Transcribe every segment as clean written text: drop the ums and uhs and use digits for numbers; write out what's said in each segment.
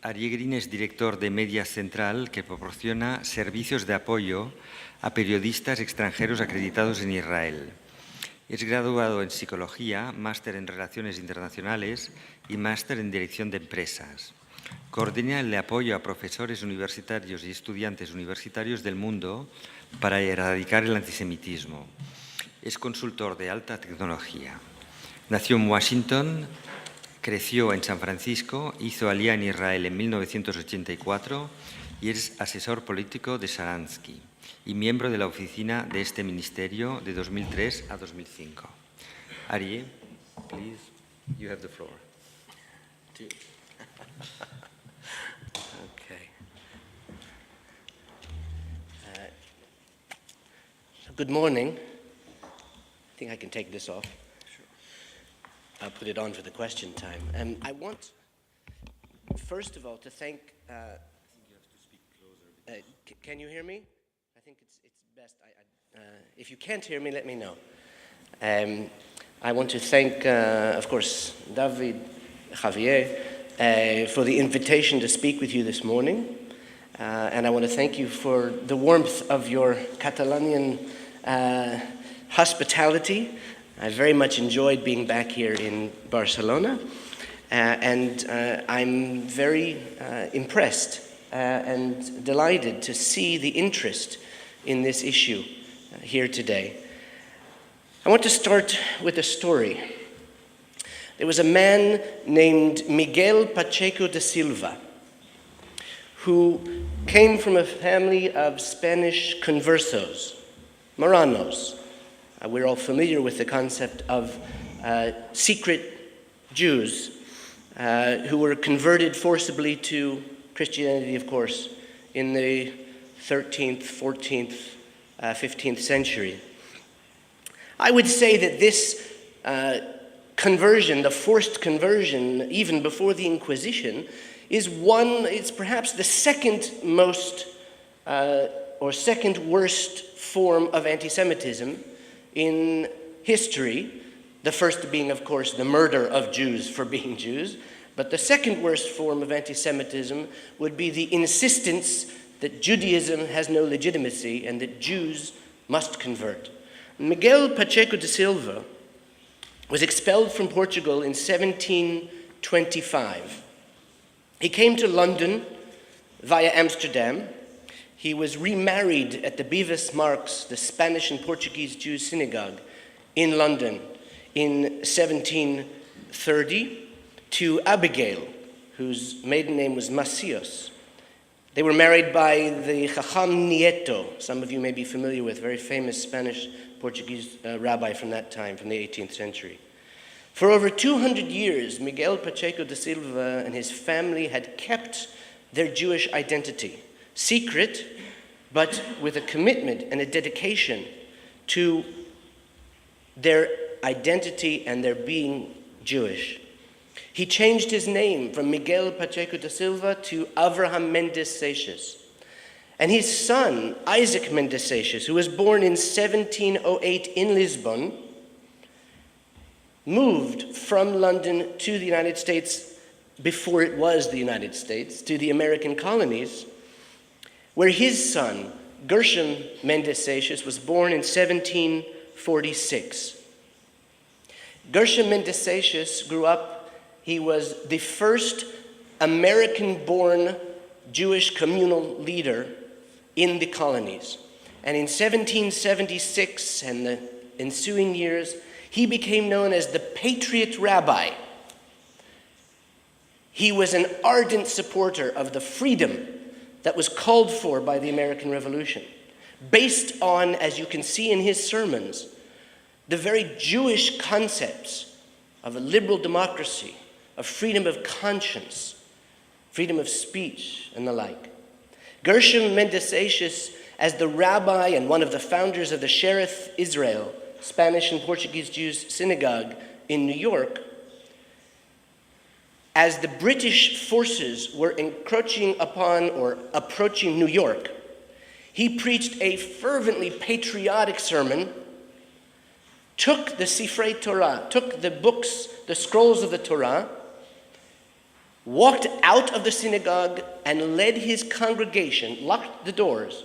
Aryeh Green es director de Media Central que proporciona servicios de apoyo a periodistas extranjeros acreditados en Israel. Es graduado en Psicología, máster en Relaciones Internacionales y máster en Dirección de Empresas. Coordina el apoyo a profesores universitarios y estudiantes universitarios del mundo para erradicar el antisemitismo. Es consultor de alta tecnología. Nació en Washington, creció en San Francisco, hizo aliyá en Israel en 1984 y es asesor político de Sharansky y miembro de la oficina de este ministerio de 2003 a 2005. Aryeh, please, you have the floor. Okay. Good morning. I think I can take this off. I'll put it on for the question time. I want, first of all, to thank... I think you have to speak closer. Can you hear me? I think it's best. If you can't hear me, let me know. I want to thank, of course, David, Javier, for the invitation to speak with you this morning. And I want to thank you for the warmth of your Catalonian hospitality. I very much enjoyed being back here in Barcelona, and I'm very impressed and delighted to see the interest in this issue here today. I want to start with a story. There was a man named Miguel Pacheco de Silva who came from a family of Spanish conversos, Marranos. We're all familiar with the concept of secret Jews who were converted forcibly to Christianity, of course, in the 13th, 14th, 15th century. I would say that this conversion, the forced conversion, even before the Inquisition, it's perhaps the second most or second worst form of anti-Semitism in history, the first being, of course, the murder of Jews for being Jews, but the second worst form of anti-Semitism would be the insistence that Judaism has no legitimacy and that Jews must convert. Miguel Pacheco de Silva was expelled from Portugal in 1725. He came to London via Amsterdam. He was remarried at the Bevis Marks, the Spanish and Portuguese Jews synagogue in London in 1730 to Abigail, whose maiden name was Macios. They were married by the Chacham Nieto, some of you may be familiar with, very famous Spanish-Portuguese rabbi from that time, from the 18th century. For over 200 years, Miguel Pacheco de Silva and his family had kept their Jewish identity secret, but with a commitment and a dedication to their identity and their being Jewish. He changed his name from Miguel Pacheco de Silva to Avraham Mendes Seixas. And his son, Isaac Mendes Seixas, who was born in 1708 in Lisbon, moved from London to the United States before it was the United States, to the American colonies, where his son, Gershom Mendes Seixas, was born in 1746. Gershom Mendes Seixas grew up, he was the first American-born Jewish communal leader in the colonies. And in 1776 and the ensuing years, he became known as the Patriot Rabbi. He was an ardent supporter of the freedom that was called for by the American Revolution, based on, as you can see in his sermons, the very Jewish concepts of a liberal democracy, of freedom of conscience, freedom of speech, and the like. Gershom Mendes Seixas, as the rabbi and one of the founders of the Shereth Israel, Spanish and Portuguese Jews synagogue in New York, as the British forces were encroaching upon or approaching New York, he preached a fervently patriotic sermon, took the Sifrei Torah, took the books, the scrolls of the Torah, walked out of the synagogue and led his congregation, locked the doors,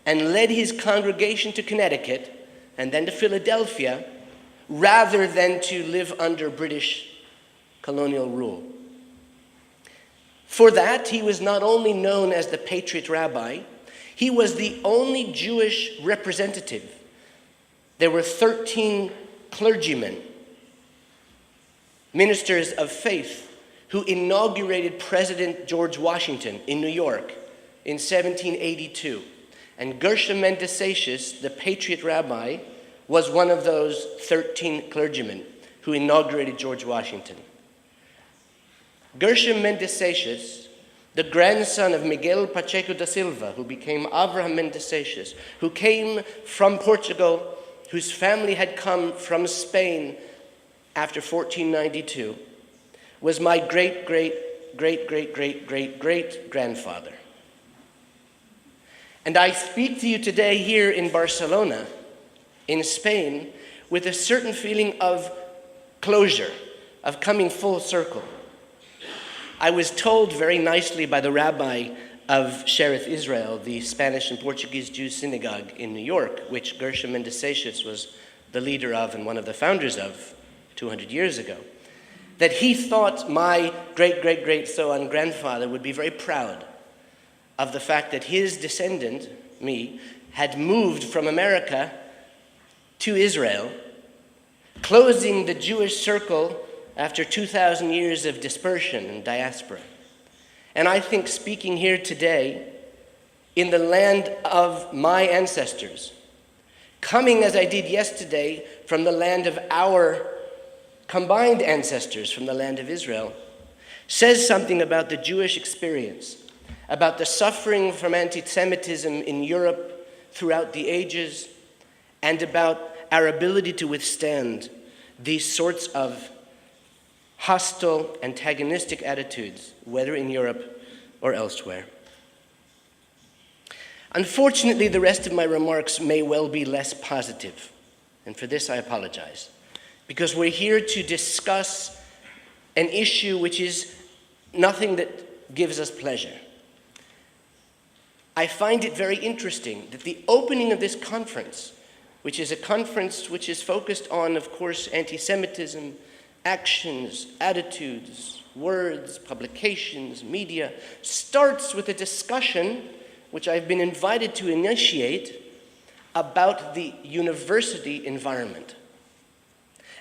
and led his congregation to Connecticut and then to Philadelphia, rather than to live under British colonial rule. For that, he was not only known as the Patriot Rabbi, he was the only Jewish representative. There were 13 clergymen, ministers of faith, who inaugurated President George Washington in New York in 1782. And Gershom Mendesacius, the Patriot Rabbi, was one of those 13 clergymen who inaugurated George Washington. Gershom Mendesacius, the grandson of Miguel Pacheco da Silva, who became Abraham Mendesacius, who came from Portugal, whose family had come from Spain after 1492, was my great-great-great-great-great-great-grandfather. And I speak to you today here in Barcelona, in Spain, with a certain feeling of closure, of coming full circle. I was told very nicely by the rabbi of Shereth Israel, the Spanish and Portuguese Jews synagogue in New York, which Gershom Mendesacius was the leader of and one of the founders of 200 years ago, that he thought my great-great-great-so-grandfather would be very proud of the fact that his descendant, me, had moved from America to Israel, closing the Jewish circle after 2,000 years of dispersion and diaspora. And I think speaking here today in the land of my ancestors, coming as I did yesterday from the land of our combined ancestors from the land of Israel, says something about the Jewish experience, about the suffering from anti-Semitism in Europe throughout the ages, and about our ability to withstand these sorts of hostile, antagonistic attitudes, whether in Europe or elsewhere. Unfortunately, the rest of my remarks may well be less positive, and for this I apologize, because we're here to discuss an issue which is nothing that gives us pleasure. I find it very interesting that the opening of this conference, which is a conference which is focused on, of course, anti-Semitism, actions, attitudes, words, publications, media, starts with a discussion which I've been invited to initiate about the university environment.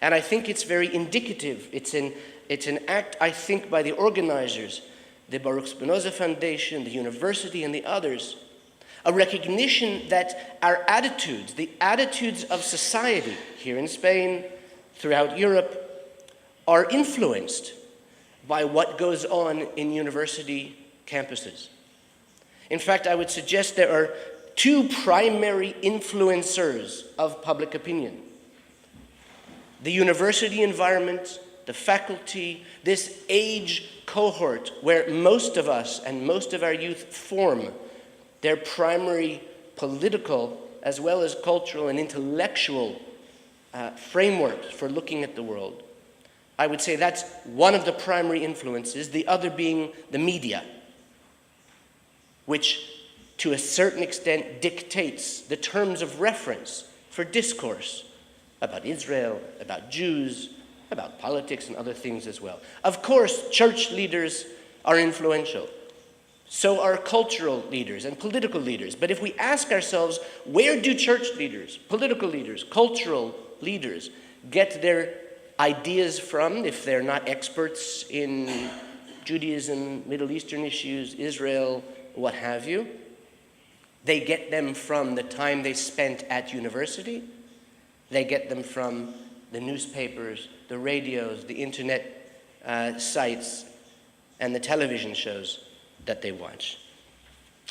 And I think it's very indicative. It's an act, I think, by the organizers, the Baruch Spinoza Foundation, the university, and the others, a recognition that our attitudes, the attitudes of society here in Spain, throughout Europe, are influenced by what goes on in university campuses. In fact, I would suggest there are two primary influencers of public opinion: the university environment, the faculty, this age cohort where most of us and most of our youth form their primary political as well as cultural and intellectual framework for looking at the world. I would say that's one of the primary influences, the other being the media, which to a certain extent dictates the terms of reference for discourse about Israel, about Jews, about politics and other things as well. Of course, church leaders are influential. So are cultural leaders and political leaders. But if we ask ourselves, where do church leaders, political leaders, cultural leaders get their ideas from if they're not experts in Judaism, Middle Eastern issues, Israel, what have you? They get them from the time they spent at university. They get them from the newspapers, the radios, the internet sites, and the television shows that they watch.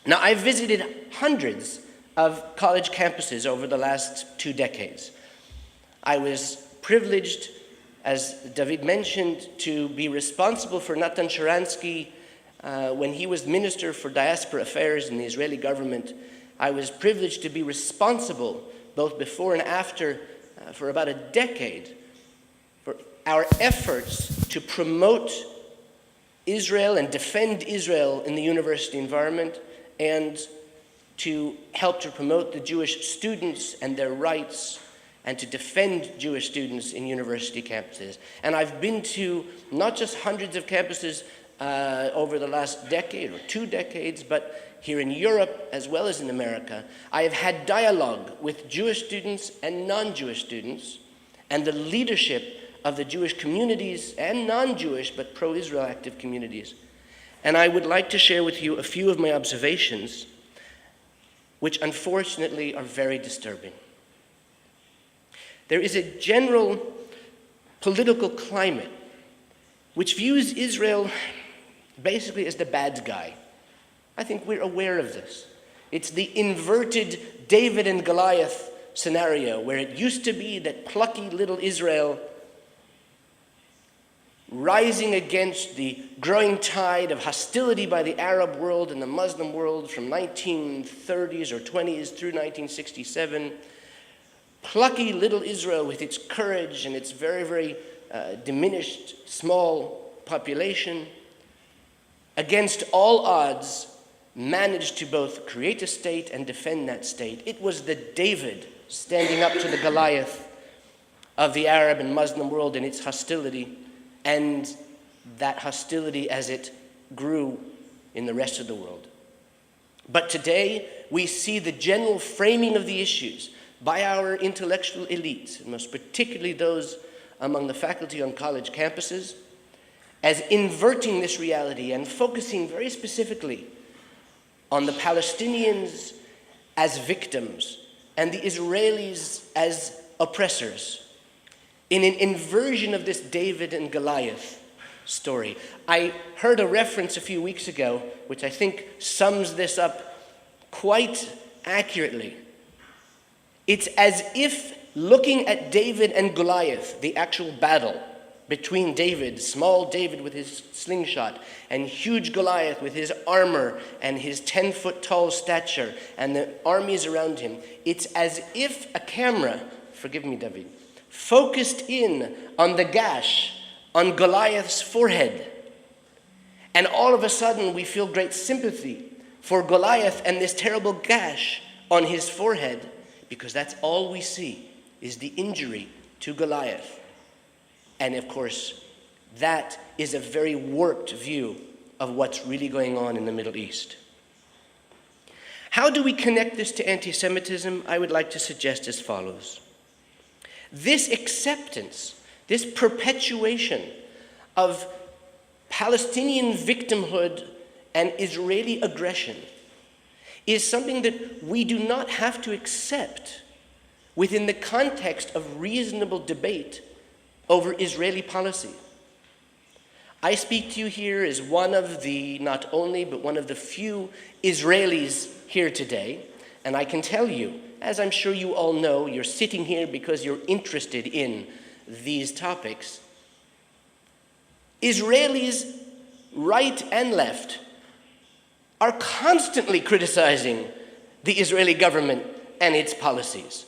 Now, I've visited hundreds of college campuses over the last 2 decades. I was privileged, as David mentioned, to be responsible for Natan Sharansky when he was Minister for Diaspora Affairs in the Israeli government. I was privileged to be responsible, both before and after, for about a decade, for our efforts to promote Israel and defend Israel in the university environment, and to help to promote the Jewish students and their rights, and to defend Jewish students in university campuses. And I've been to not just hundreds of campuses over the last decade or 2 decades, but here in Europe as well as in America. I have had dialogue with Jewish students and non-Jewish students, and the leadership of the Jewish communities and non-Jewish but pro-Israel active communities. And I would like to share with you a few of my observations, which unfortunately are very disturbing. There is a general political climate which views Israel basically as the bad guy. I think we're aware of this. It's the inverted David and Goliath scenario, where it used to be that plucky little Israel, rising against the growing tide of hostility by the Arab world and the Muslim world from 1930s or 20s through 1967, plucky little Israel with its courage and its very, very diminished small population, against all odds, managed to both create a state and defend that state. It was the David standing up to the Goliath of the Arab and Muslim world in its hostility, and that hostility as it grew in the rest of the world. But today, we see the general framing of the issues by our intellectual elites, and most particularly those among the faculty on college campuses, as inverting this reality and focusing very specifically on the Palestinians as victims and the Israelis as oppressors, in an inversion of this David and Goliath story. I heard a reference a few weeks ago, which I think sums this up quite accurately. It's as if looking at David and Goliath, the actual battle between David, small David with his slingshot, and huge Goliath with his armor and his 10-foot tall stature and the armies around him. It's as if a camera, forgive me, David, focused in on the gash on Goliath's forehead. And all of a sudden we feel great sympathy for Goliath and this terrible gash on his forehead, because that's all we see is the injury to Goliath. And of course, that is a very warped view of what's really going on in the Middle East. How do we connect this to anti-Semitism? I would like to suggest as follows. This acceptance, this perpetuation of Palestinian victimhood and Israeli aggression is something that we do not have to accept within the context of reasonable debate over Israeli policy. I speak to you here as one of the, not only, but one of the few Israelis here today, and I can tell you, as I'm sure you all know, you're sitting here because you're interested in these topics. Israelis, right and left, are constantly criticizing the Israeli government and its policies.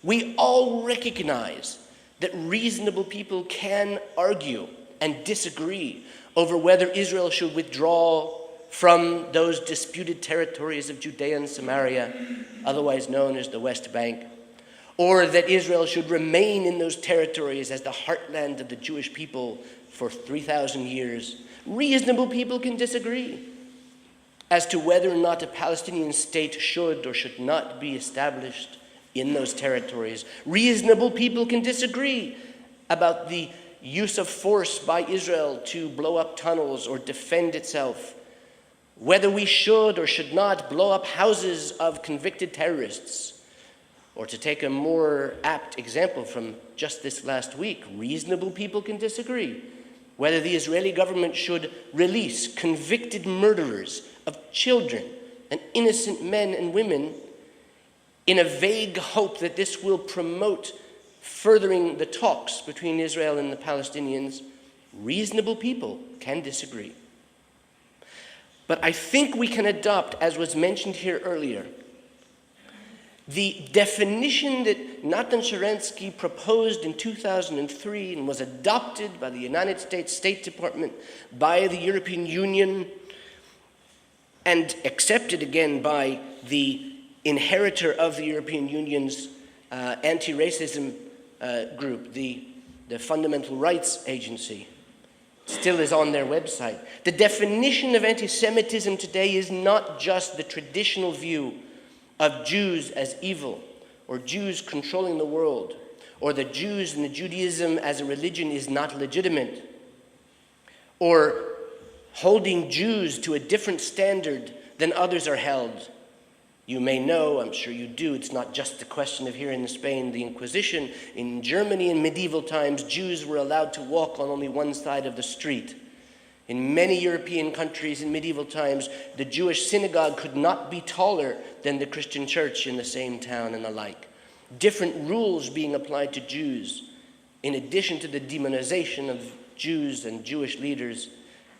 We all recognize that reasonable people can argue and disagree over whether Israel should withdraw from those disputed territories of Judea and Samaria, otherwise known as the West Bank, or that Israel should remain in those territories as the heartland of the Jewish people for 3,000 years. Reasonable people can disagree as to whether or not a Palestinian state should or should not be established in those territories. Reasonable people can disagree about the use of force by Israel to blow up tunnels or defend itself, whether we should or should not blow up houses of convicted terrorists. Or to take a more apt example from just this last week, reasonable people can disagree whether the Israeli government should release convicted murderers of children and innocent men and women in a vague hope that this will promote furthering the talks between Israel and the Palestinians. Reasonable people can disagree. But I think we can adopt, as was mentioned here earlier, The definition that Natan Sharansky proposed in 2003 and was adopted by the United States State Department, by the European Union, and accepted again by the inheritor of the European Union's anti-racism group, the Fundamental Rights Agency, still is on their website. The definition of anti-Semitism today is not just the traditional view of Jews as evil, or Jews controlling the world, or the Jews and the Judaism as a religion is not legitimate, or holding Jews to a different standard than others are held. You may know, I'm sure you do, it's not just the question of here in Spain, the Inquisition. In Germany in medieval times, Jews were allowed to walk on only one side of the street. In many European countries in medieval times, the Jewish synagogue could not be taller than the Christian church in the same town and the like. Different rules being applied to Jews, in addition to the demonization of Jews and Jewish leaders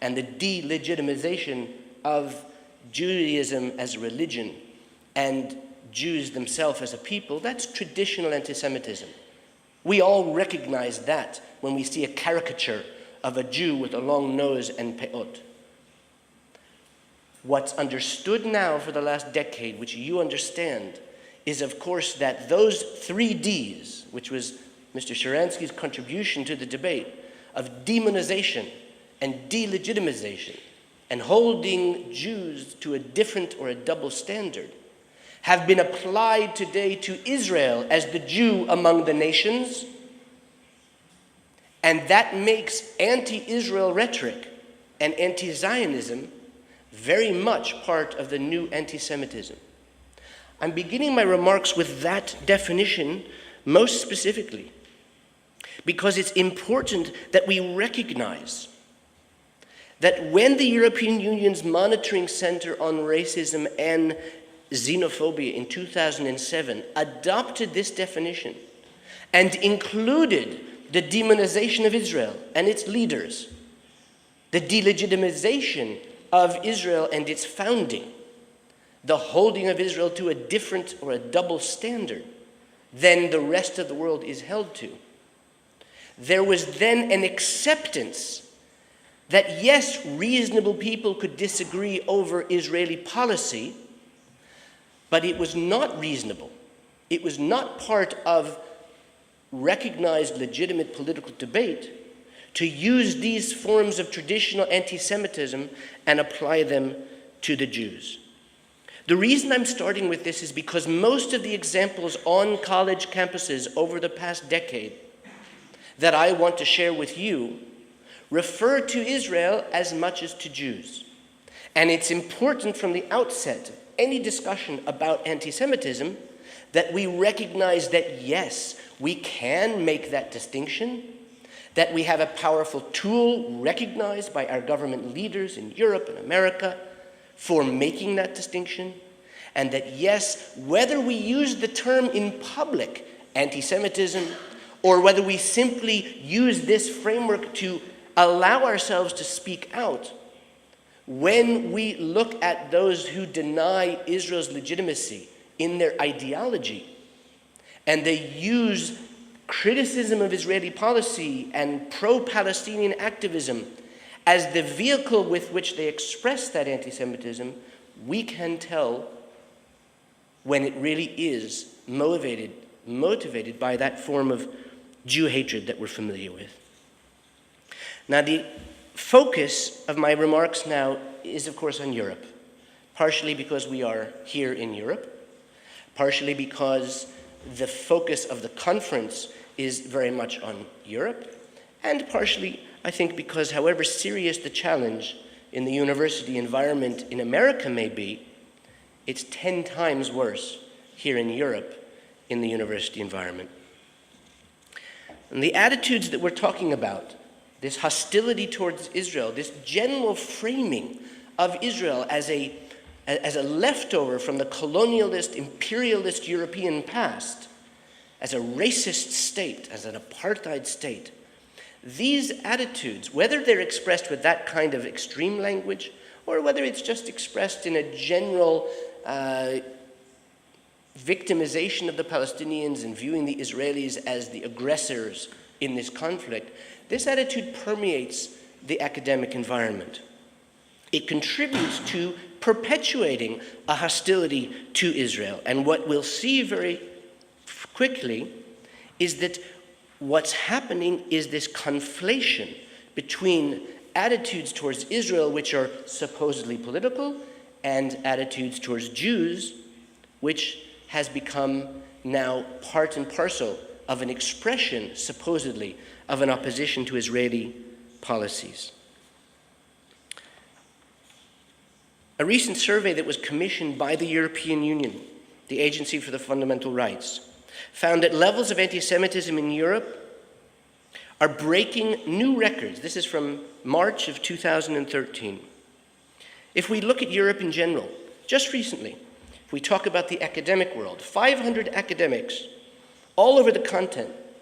and the delegitimization of Judaism as a religion and Jews themselves as a people. That's traditional anti-Semitism. We all recognize that when we see a caricature of a Jew with a long nose and peot. What's understood now for the last decade, which you understand, is of course that those 3 Ds, which was Mr. Sharansky's contribution to the debate, of demonization and delegitimization and holding Jews to a different or a double standard, have been applied today to Israel as the Jew among the nations. And that makes anti-Israel rhetoric and anti-Zionism very much part of the new anti-Semitism. I'm beginning my remarks with that definition most specifically because it's important that we recognize that when the European Union's Monitoring Center on Racism and Xenophobia in 2007 adopted this definition and included the demonization of Israel and its leaders, the delegitimization of Israel and its founding, the holding of Israel to a different or a double standard than the rest of the world is held to. There was then an acceptance that yes, reasonable people could disagree over Israeli policy, but it was not reasonable. It was not part of recognized legitimate political debate to use these forms of traditional anti-Semitism and apply them to the Jews. The reason I'm starting with this is because most of the examples on college campuses over the past decade that I want to share with you refer to Israel as much as to Jews. And it's important from the outset of any discussion about anti-Semitism that we recognize that yes, we can make that distinction, that we have a powerful tool recognized by our government leaders in Europe and America for making that distinction, and that yes, whether we use the term in public, anti-Semitism, or whether we simply use this framework to allow ourselves to speak out, when we look at those who deny Israel's legitimacy in their ideology, and they use criticism of Israeli policy and pro-Palestinian activism as the vehicle with which they express that anti-Semitism, we can tell when it really is motivated by that form of Jew hatred that we're familiar with. Now, the focus of my remarks now is, of course, on Europe, partially because we are here in Europe, partially because the focus of the conference is very much on Europe, and partially, I think, because however serious the challenge in the university environment in America may be, it's 10 times worse here in Europe in the university environment. And the attitudes that we're talking about, this hostility towards Israel, this general framing of Israel as a leftover from the colonialist, imperialist European past, as a racist state, as an apartheid state, these attitudes, whether they're expressed with that kind of extreme language or whether it's just expressed in a general victimization of the Palestinians and viewing the Israelis as the aggressors in this conflict, this attitude permeates the academic environment. It contributes to perpetuating a hostility to Israel. And what we'll see very quickly is that what's happening is this conflation between attitudes towards Israel, which are supposedly political, and attitudes towards Jews, which has become now part and parcel of an expression, supposedly, of an opposition to Israeli policies. A recent survey that was commissioned by the European Union, the Agency for the Fundamental Rights, found that levels of anti-Semitism in Europe are breaking new records. This is from March of 2013. If we look at Europe in general, just recently, if we talk about the academic world, 500 academics all over the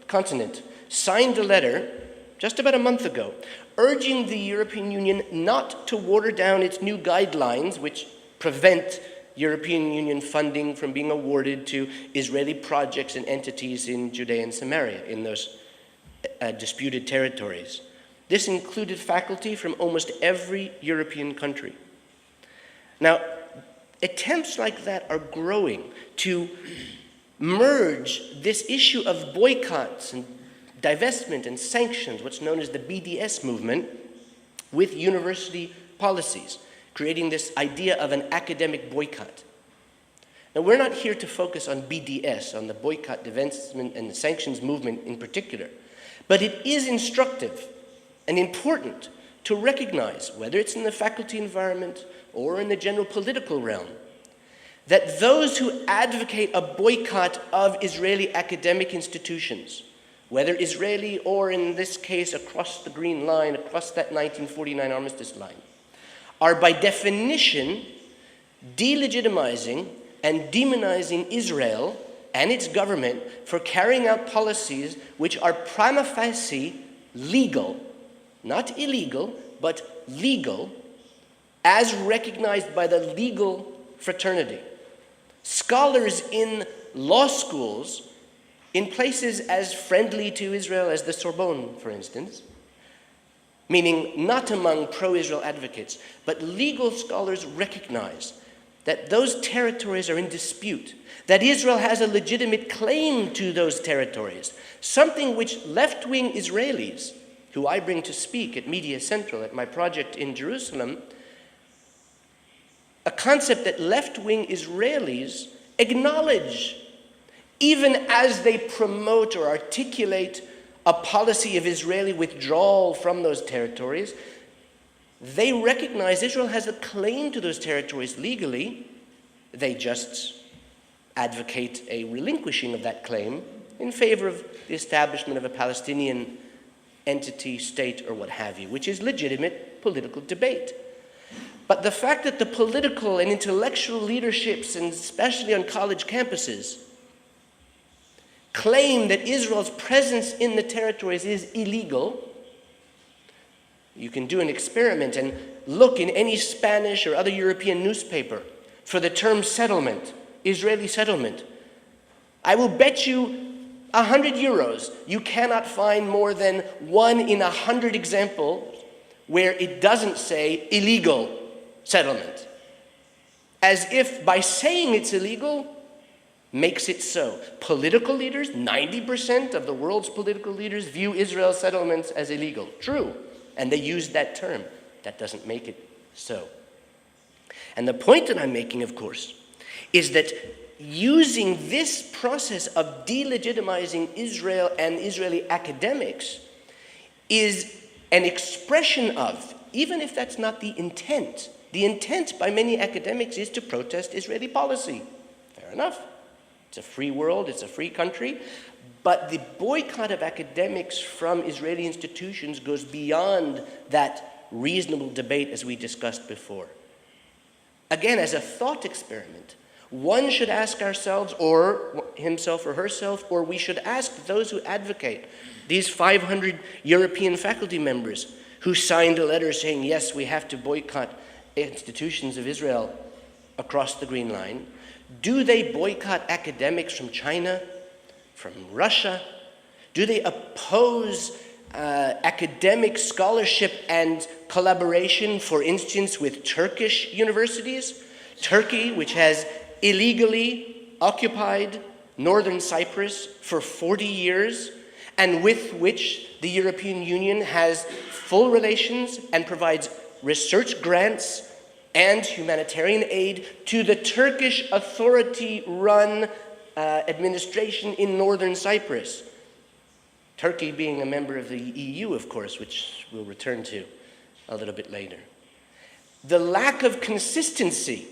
continent signed a letter just about a month ago urging the European Union not to water down its new guidelines, which prevent European Union funding from being awarded to Israeli projects and entities in Judea and Samaria, in those disputed territories. This included faculty from almost every European country. Now, attempts like that are growing to merge this issue of boycotts and divestment and sanctions, what's known as the BDS movement, with university policies, creating this idea of an academic boycott. Now, we're not here to focus on BDS, on the boycott, divestment, and the sanctions movement in particular, but it is instructive and important to recognize, whether it's in the faculty environment or in the general political realm, that those who advocate a boycott of Israeli academic institutions, whether Israeli or in this case across the Green Line, across that 1949 armistice line, are by definition delegitimizing and demonizing Israel and its government for carrying out policies which are prima facie legal, not illegal, but legal, as recognized by the legal fraternity. Scholars in law schools in places as friendly to Israel as the Sorbonne, for instance, meaning not among pro-Israel advocates, but legal scholars recognize that those territories are in dispute, that Israel has a legitimate claim to those territories, something which left-wing Israelis, who I bring to speak at Media Central at my project in Jerusalem, a concept that left-wing Israelis acknowledge, even as they promote or articulate a policy of Israeli withdrawal from those territories. They recognize Israel has a claim to those territories legally. They just advocate a relinquishing of that claim in favor of the establishment of a Palestinian entity, state, or what have you, which is legitimate political debate. But the fact that the political and intellectual leaderships, and especially on college campuses, claim that Israel's presence in the territories is illegal. You can do an experiment and look in any Spanish or other European newspaper for the term settlement, Israeli settlement. I will bet you 100 euros you cannot find more than 1 in 100 examples where it doesn't say illegal settlement. As if by saying it's illegal makes it so. Political leaders, 90% of the world's political leaders view Israel's settlements as illegal. True. And they use that term. That doesn't make it so. And the point that I'm making, of course, is that using this process of delegitimizing Israel and Israeli academics is an expression of, even if that's not the intent by many academics is to protest Israeli policy. Fair enough. It's a free world, it's a free country, but the boycott of academics from Israeli institutions goes beyond that reasonable debate as we discussed before. Again, as a thought experiment, one should ask ourselves, or himself or herself, or we should ask those who advocate, these 500 European faculty members who signed a letter saying, yes, we have to boycott institutions of Israel across the Green Line? Do they boycott academics from China, from Russia? Do they oppose academic scholarship and collaboration, for instance, with Turkish universities? Turkey, which has illegally occupied northern Cyprus for 40 years, and with which the European Union has full relations and provides research grants and humanitarian aid to the Turkish authority-run administration in northern Cyprus. Turkey being a member of the EU, of course, which we'll return to a little bit later. The lack of consistency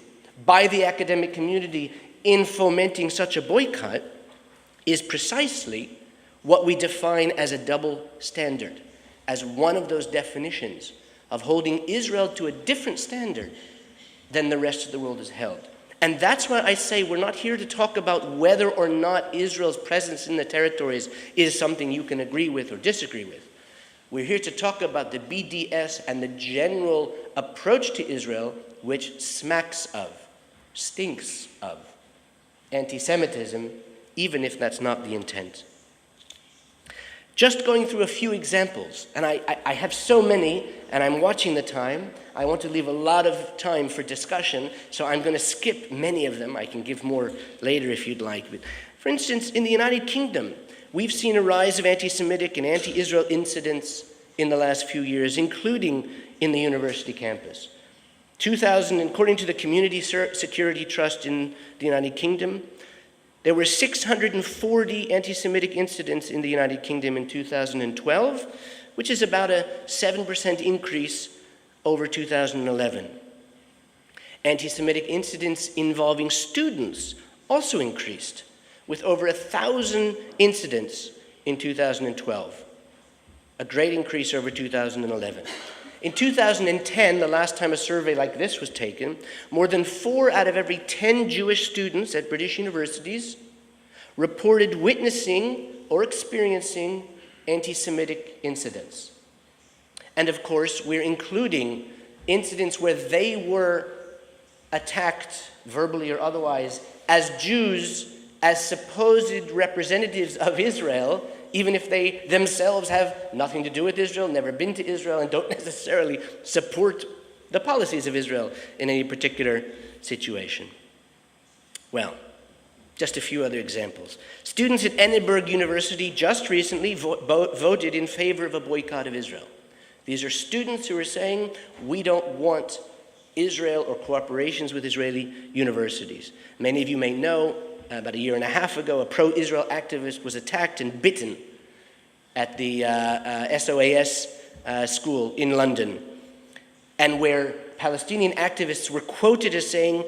by the academic community in fomenting such a boycott is precisely what we define as a double standard, as one of those definitions of holding Israel to a different standard than the rest of the world is held. And that's why I say we're not here to talk about whether or not Israel's presence in the territories is something you can agree with or disagree with. We're here to talk about the BDS and the general approach to Israel, which smacks of, stinks of, anti-Semitism, even if that's not the intent. Just going through a few examples, and I have so many, and I'm watching the time. I want to leave a lot of time for discussion, so I'm going to skip many of them. I can give more later if you'd like. But for instance, in the United Kingdom, we've seen a rise of anti-Semitic and anti-Israel incidents in the last few years, including in the university campus. 2000, according to the Community Security Trust in the United Kingdom, there were 640 anti-Semitic incidents in the United Kingdom in 2012, which is about a 7% increase over 2011. Anti-Semitic incidents involving students also increased, with over 1,000 incidents in 2012, a great increase over 2011. In 2010, the last time a survey like this was taken, more than 4 out of every 10 Jewish students at British universities reported witnessing or experiencing anti-Semitic incidents. And of course, we're including incidents where they were attacked, verbally or otherwise, as Jews, as supposed representatives of Israel, even if they themselves have nothing to do with Israel, never been to Israel, and don't necessarily support the policies of Israel in any particular situation. Well, just a few other examples. Students at Edinburgh University just recently voted in favor of a boycott of Israel. These are students who are saying, we don't want Israel or cooperations with Israeli universities. Many of you may know, about a year and a half ago, a pro-Israel activist was attacked and bitten at the SOAS school in London, and where Palestinian activists were quoted as saying,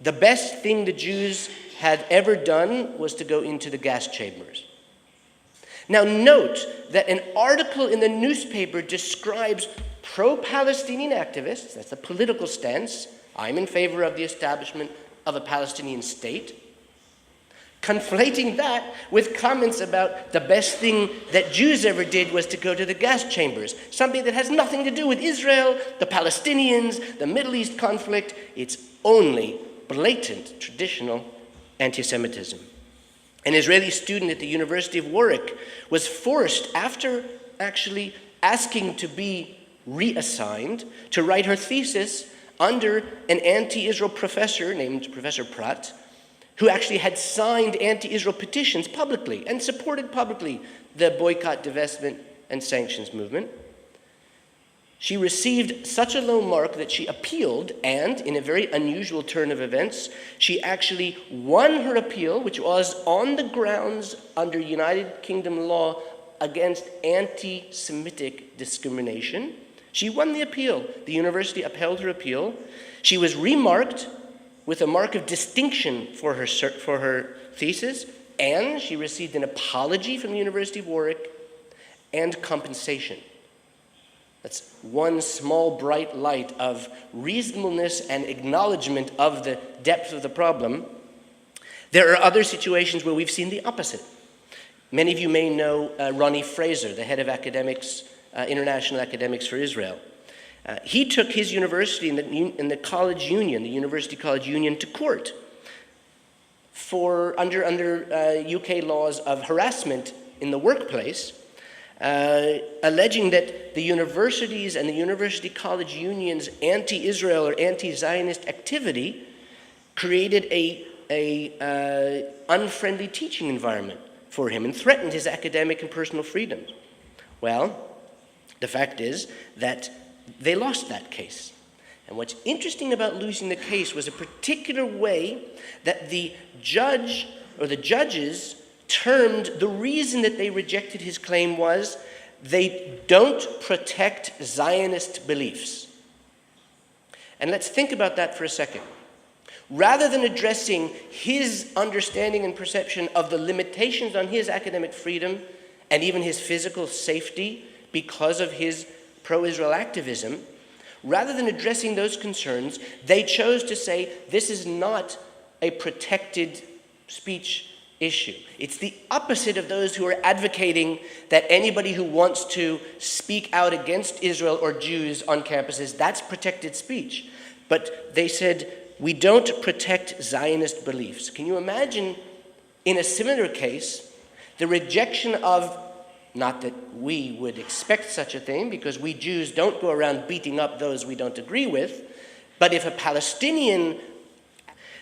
the best thing the Jews had ever done was to go into the gas chambers. Now note that an article in the newspaper describes pro-Palestinian activists, that's a political stance, I'm in favor of the establishment of a Palestinian state, conflating that with comments about the best thing that Jews ever did was to go to the gas chambers, something that has nothing to do with Israel, the Palestinians, the Middle East conflict. It's only blatant traditional anti-Semitism. An Israeli student at the University of Warwick was forced, after actually asking to be reassigned, to write her thesis under an anti-Israel professor named Professor Pratt, who actually had signed anti-Israel petitions publicly and supported publicly the boycott, divestment, and sanctions movement. She received such a low mark that she appealed, and in a very unusual turn of events, she actually won her appeal, which was on the grounds under United Kingdom law against anti-Semitic discrimination. She won the appeal. The university upheld her appeal. She was remarked with a mark of distinction for her thesis, and she received an apology from the University of Warwick and compensation. That's one small bright light of reasonableness and acknowledgement of the depth of the problem. There are other situations where we've seen the opposite. Many of you may know Ronnie Fraser, the head of academics, international academics for Israel. He took his university and the college union, the University College Union, to court for under UK laws of harassment in the workplace, alleging that the universities and the University College Union's anti-Israel or anti-Zionist activity created a unfriendly teaching environment for him and threatened his academic and personal freedoms. Well, the fact is that they lost that case. And what's interesting about losing the case was a particular way that the judge or the judges termed the reason that they rejected his claim was they don't protect Zionist beliefs. And let's think about that for a second. Rather than addressing his understanding and perception of the limitations on his academic freedom and even his physical safety because of his pro-Israel activism, rather than addressing those concerns, they chose to say this is not a protected speech issue. It's the opposite of those who are advocating that anybody who wants to speak out against Israel or Jews on campuses, that's protected speech. But they said, we don't protect Zionist beliefs. Can you imagine, in a similar case, the rejection of, not that we would expect such a thing, because we Jews don't go around beating up those we don't agree with, but if a Palestinian,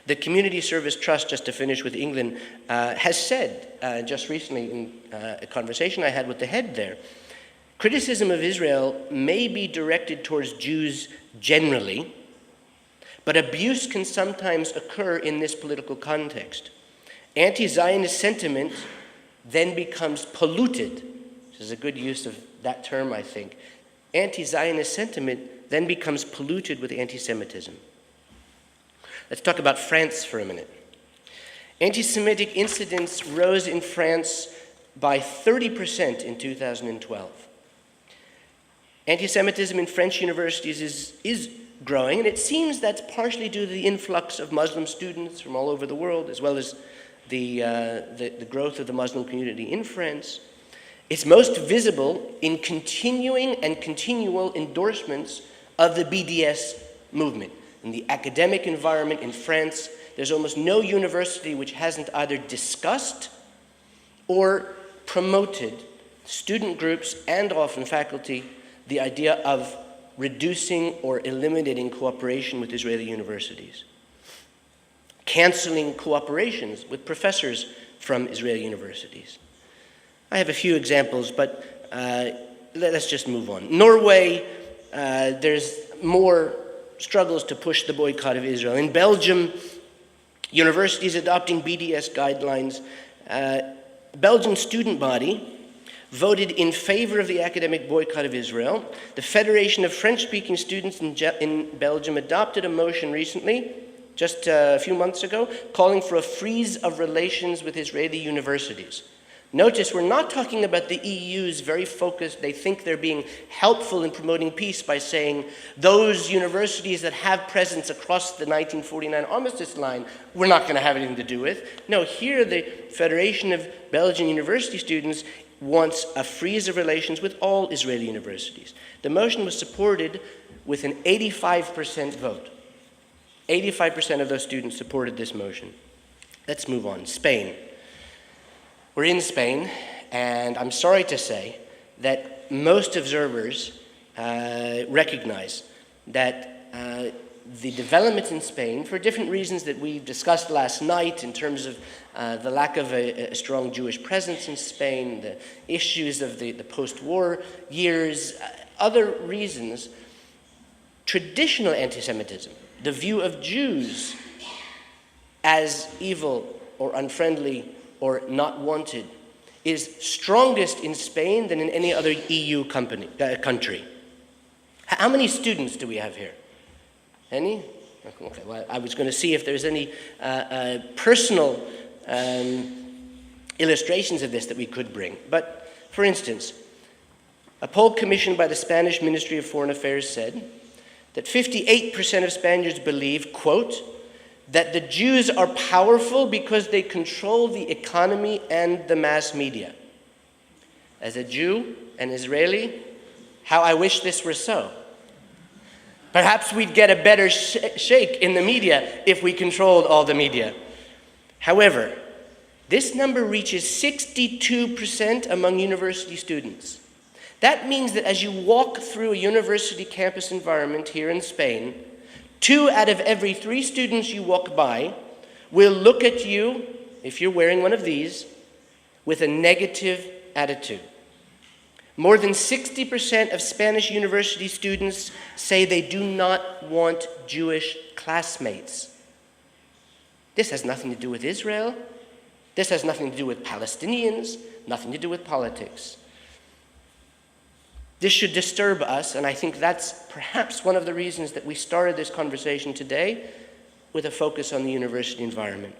the Community Service Trust, just to finish with England, has said just recently in a conversation I had with the head there, criticism of Israel may be directed towards Jews generally, but abuse can sometimes occur in this political context. Anti-Zionist sentiment then becomes polluted. This is a good use of that term, I think. Anti-Zionist sentiment then becomes polluted with anti-Semitism. Let's talk about France for a minute. Anti-Semitic incidents rose in France by 30% in 2012. Anti-Semitism in French universities is growing, and it seems that's partially due to the influx of Muslim students from all over the world, as well as the growth of the Muslim community in France. It's most visible in continuing and continual endorsements of the BDS movement. In the academic environment in France, there's almost no university which hasn't either discussed or promoted student groups and often faculty the idea of reducing or eliminating cooperation with Israeli universities, canceling cooperations with professors from Israeli universities. I have a few examples, but let's just move on. Norway, there's more struggles to push the boycott of Israel. In Belgium, universities adopting BDS guidelines. Belgian student body voted in favor of the academic boycott of Israel. The Federation of French-speaking Students in Belgium adopted a motion recently, just a few months ago, calling for a freeze of relations with Israeli universities. Notice we're not talking about the EU's very focused, they think they're being helpful in promoting peace by saying those universities that have presence across the 1949 armistice line, we're not going to have anything to do with. No, here the Federation of Belgian University Students wants a freeze of relations with all Israeli universities. The motion was supported with an 85% vote. 85% of those students supported this motion. Let's move on. Spain. We're in Spain, and I'm sorry to say that most observers recognize that the developments in Spain, for different reasons that we discussed last night in terms of the lack of a strong Jewish presence in Spain, the issues of the post-war years, other reasons, traditional anti-Semitism, the view of Jews as evil or unfriendly or not wanted, is strongest in Spain than in any other EU country. How many students do we have here? Any? Okay, well, I was going to see if there's any personal illustrations of this that we could bring. But, for instance, a poll commissioned by the Spanish Ministry of Foreign Affairs said that 58% of Spaniards believe, quote, that the Jews are powerful because they control the economy and the mass media. As a Jew, an Israeli, how I wish this were so. Perhaps we'd get a better shake in the media if we controlled all the media. However, this number reaches 62% among university students. That means that as you walk through a university campus environment here in Spain, 2 out of every 3 students you walk by will look at you, if you're wearing one of these, with a negative attitude. More than 60% of Spanish university students say they do not want Jewish classmates. This has nothing to do with Israel. This has nothing to do with Palestinians, nothing to do with politics. This should disturb us, and I think that's perhaps one of the reasons that we started this conversation today with a focus on the university environment.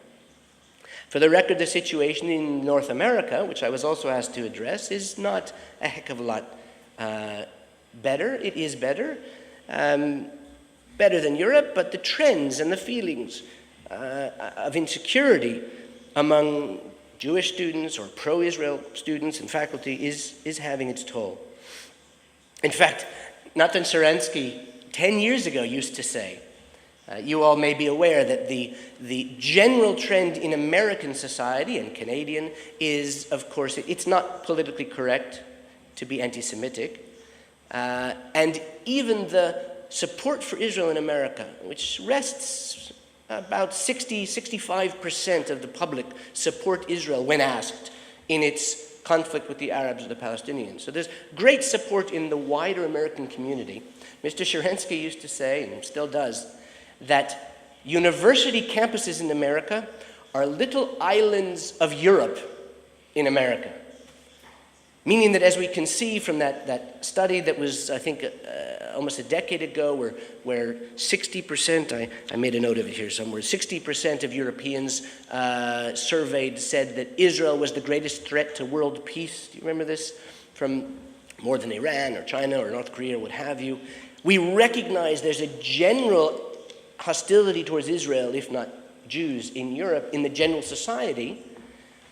For the record, the situation in North America, which I was also asked to address, is not a heck of a lot better. It is better, better than Europe, but the trends and the feelings of insecurity among Jewish students or pro-Israel students and faculty is having its toll. In fact, Nathan Sharansky 10 years ago used to say, you all may be aware that the general trend in American society and Canadian is, of course, it's not politically correct to be anti-Semitic. And even the support for Israel in America, which rests about 65% of the public support Israel when asked in its conflict with the Arabs or the Palestinians. So there's great support in the wider American community. Mr. Sharansky used to say, and still does, that university campuses in America are little islands of Europe in America. Meaning that, as we can see from that study that was, I think, almost a decade ago, where 60%, I made a note of it here somewhere, 60% of Europeans surveyed said that Israel was the greatest threat to world peace. Do you remember this? From more than Iran or China or North Korea or what have you. We recognize there's a general hostility towards Israel, if not Jews, in Europe, in the general society.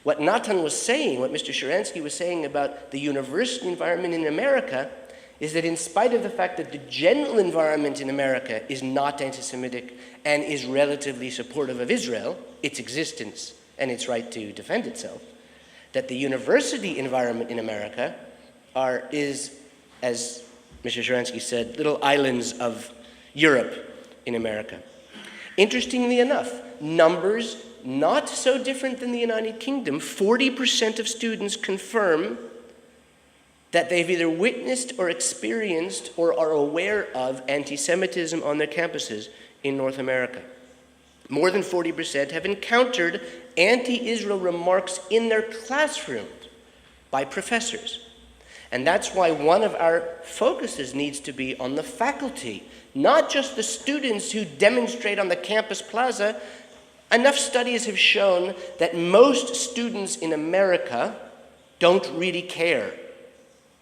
What Nathan was saying, what Mr. Sharansky was saying about the university environment in America, is that in spite of the fact that the general environment in America is not anti-Semitic and is relatively supportive of Israel, its existence and its right to defend itself, that the university environment in America is, as Mr. Sharansky said, little islands of Europe in America. Interestingly enough, numbers not so different than the United Kingdom, 40% of students confirm that they've either witnessed or experienced or are aware of anti-Semitism on their campuses in North America. More than 40% have encountered anti-Israel remarks in their classrooms by professors. And that's why one of our focuses needs to be on the faculty, not just the students who demonstrate on the campus plaza. Enough studies have shown that most students in America don't really care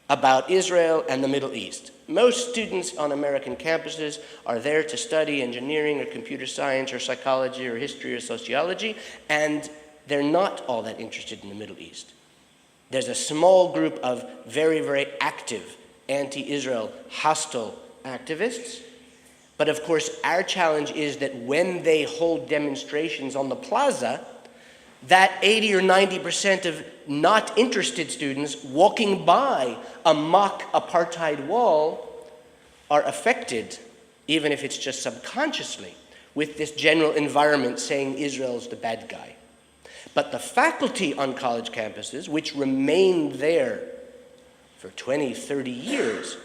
about Israel and the Middle East. Most students on American campuses are there to study engineering or computer science or psychology or history or sociology, and they're not all that interested in the Middle East. There's a small group of very, very active anti-Israel hostile activists. But of course, our challenge is that when they hold demonstrations on the plaza, that 80 or 90% of not interested students walking by a mock apartheid wall are affected, even if it's just subconsciously, with this general environment saying Israel's the bad guy. But the faculty on college campuses, which remained there for 20, 30 years,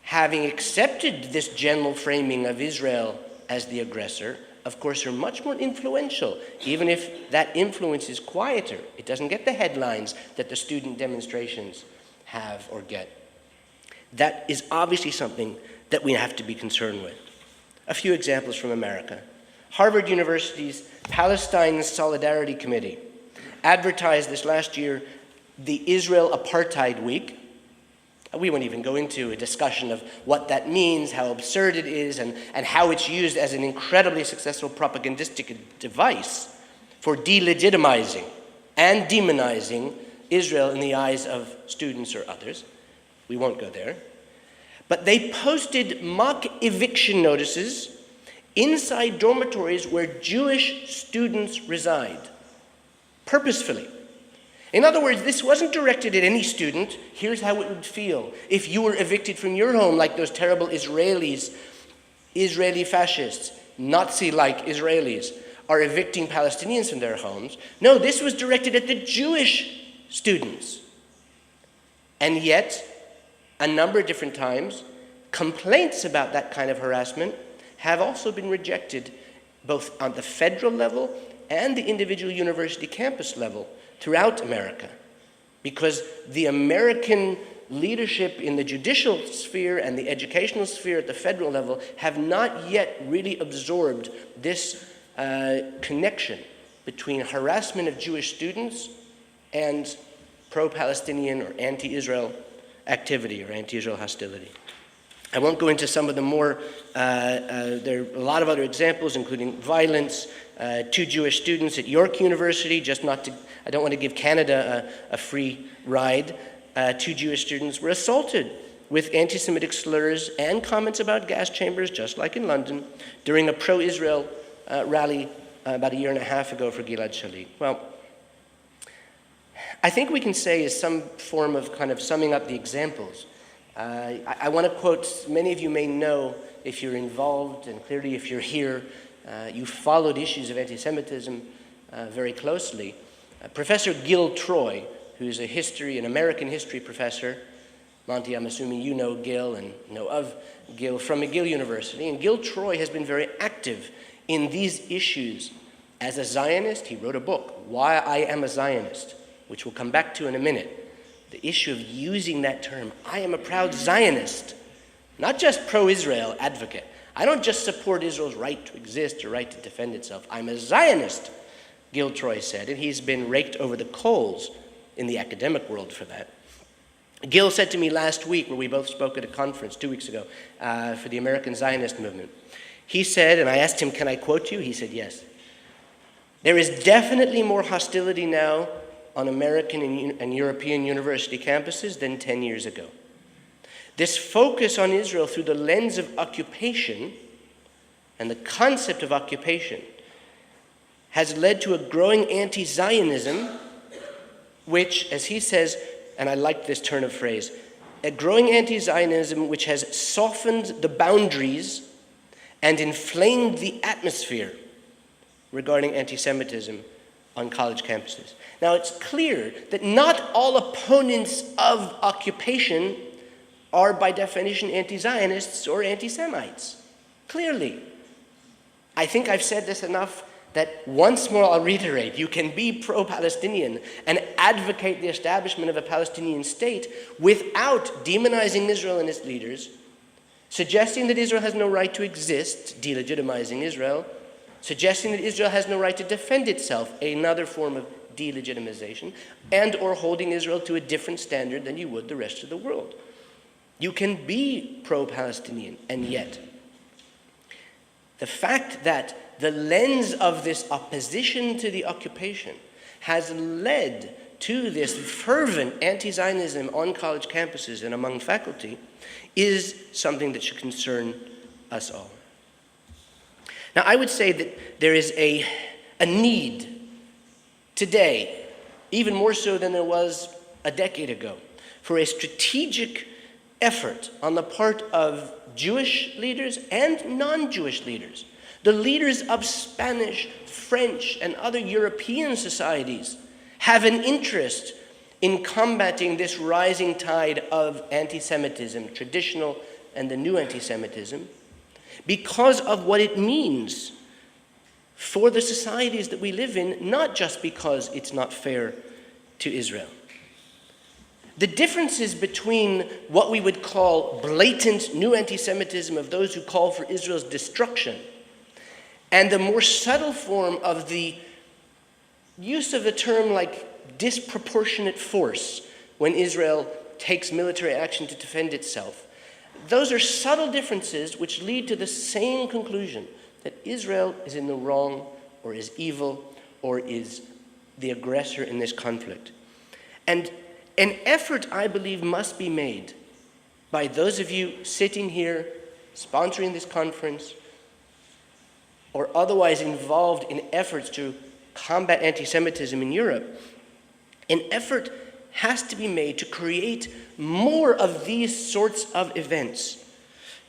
having accepted this general framing of Israel as the aggressor, of course, are much more influential, even if that influence is quieter. It doesn't get the headlines that the student demonstrations have or get. That is obviously something that we have to be concerned with. A few examples from America. Harvard University's Palestine Solidarity Committee advertised this last year the Israel Apartheid Week. We won't even go into a discussion of what that means, how absurd it is, and how it's used as an incredibly successful propagandistic device for delegitimizing and demonizing Israel in the eyes of students or others. We won't go there. but they posted mock eviction notices inside dormitories where Jewish students reside, purposefully. In other words, this wasn't directed at any student. Here's how it would feel if you were evicted from your home like those terrible Israeli fascists, Nazi-like Israelis, are evicting Palestinians from their homes. No, this was directed at the Jewish students. And yet, a number of different times, complaints about that kind of harassment have also been rejected, both on the federal level and the individual university campus level throughout America, because the American leadership in the judicial sphere and the educational sphere at the federal level have not yet really absorbed this connection between harassment of Jewish students and pro-Palestinian or anti-Israel activity or anti-Israel hostility. I won't go into some of the more, there are a lot of other examples, including violence. 2 Jewish students at York University, I don't want to give Canada a free ride. 2 Jewish students were assaulted with anti-Semitic slurs and comments about gas chambers, just like in London, during a pro-Israel rally about a year and a half ago for Gilad Shalit. Well, I think we can say is some form of kind of summing up the examples. I want to quote, many of you may know if you're involved, and clearly if you're here, you followed issues of anti-Semitism very closely. Professor Gil Troy, who's an American history professor, Monty, I'm assuming you know Gil and know of Gil, from McGill University, and Gil Troy has been very active in these issues. As a Zionist, he wrote a book, Why I Am a Zionist, which we'll come back to in a minute. The issue of using that term, I am a proud Zionist, not just pro-Israel advocate. I don't just support Israel's right to exist or right to defend itself. I'm a Zionist, Gil Troy said, and he's been raked over the coals in the academic world for that. Gil said to me last week, where we both spoke at a conference 2 weeks ago for the American Zionist movement, he said, and I asked him, can I quote you? He said, yes. There is definitely more hostility now on American and European university campuses than 10 years ago. This focus on Israel through the lens of occupation and the concept of occupation has led to a growing anti-Zionism, which, as he says, and I like this turn of phrase, a growing anti-Zionism which has softened the boundaries and inflamed the atmosphere regarding anti-Semitism on college campuses. Now, it's clear that not all opponents of occupation are by definition anti-Zionists or anti-Semites. Clearly. I think I've said this enough that once more I'll reiterate, you can be pro-Palestinian and advocate the establishment of a Palestinian state without demonizing Israel and its leaders, suggesting that Israel has no right to exist, delegitimizing Israel, suggesting that Israel has no right to defend itself, another form of delegitimization, and or holding Israel to a different standard than you would the rest of the world. You can be pro-Palestinian, and yet the fact that the lens of this opposition to the occupation has led to this fervent anti-Zionism on college campuses and among faculty is something that should concern us all. Now, I would say that there is a need today, even more so than there was a decade ago, for a strategic effort on the part of Jewish leaders and non-Jewish leaders, the leaders of Spanish, French, and other European societies have an interest in combating this rising tide of anti-Semitism, traditional and the new anti-Semitism, because of what it means for the societies that we live in, not just because it's not fair to Israel. The differences between what we would call blatant new anti-Semitism of those who call for Israel's destruction and the more subtle form of the use of the term like disproportionate force when Israel takes military action to defend itself. Those are subtle differences which lead to the same conclusion, that Israel is in the wrong or is evil or is the aggressor in this conflict. And an effort, I believe, must be made by those of you sitting here, sponsoring this conference, or otherwise involved in efforts to combat anti-Semitism in Europe, an effort has to be made to create more of these sorts of events.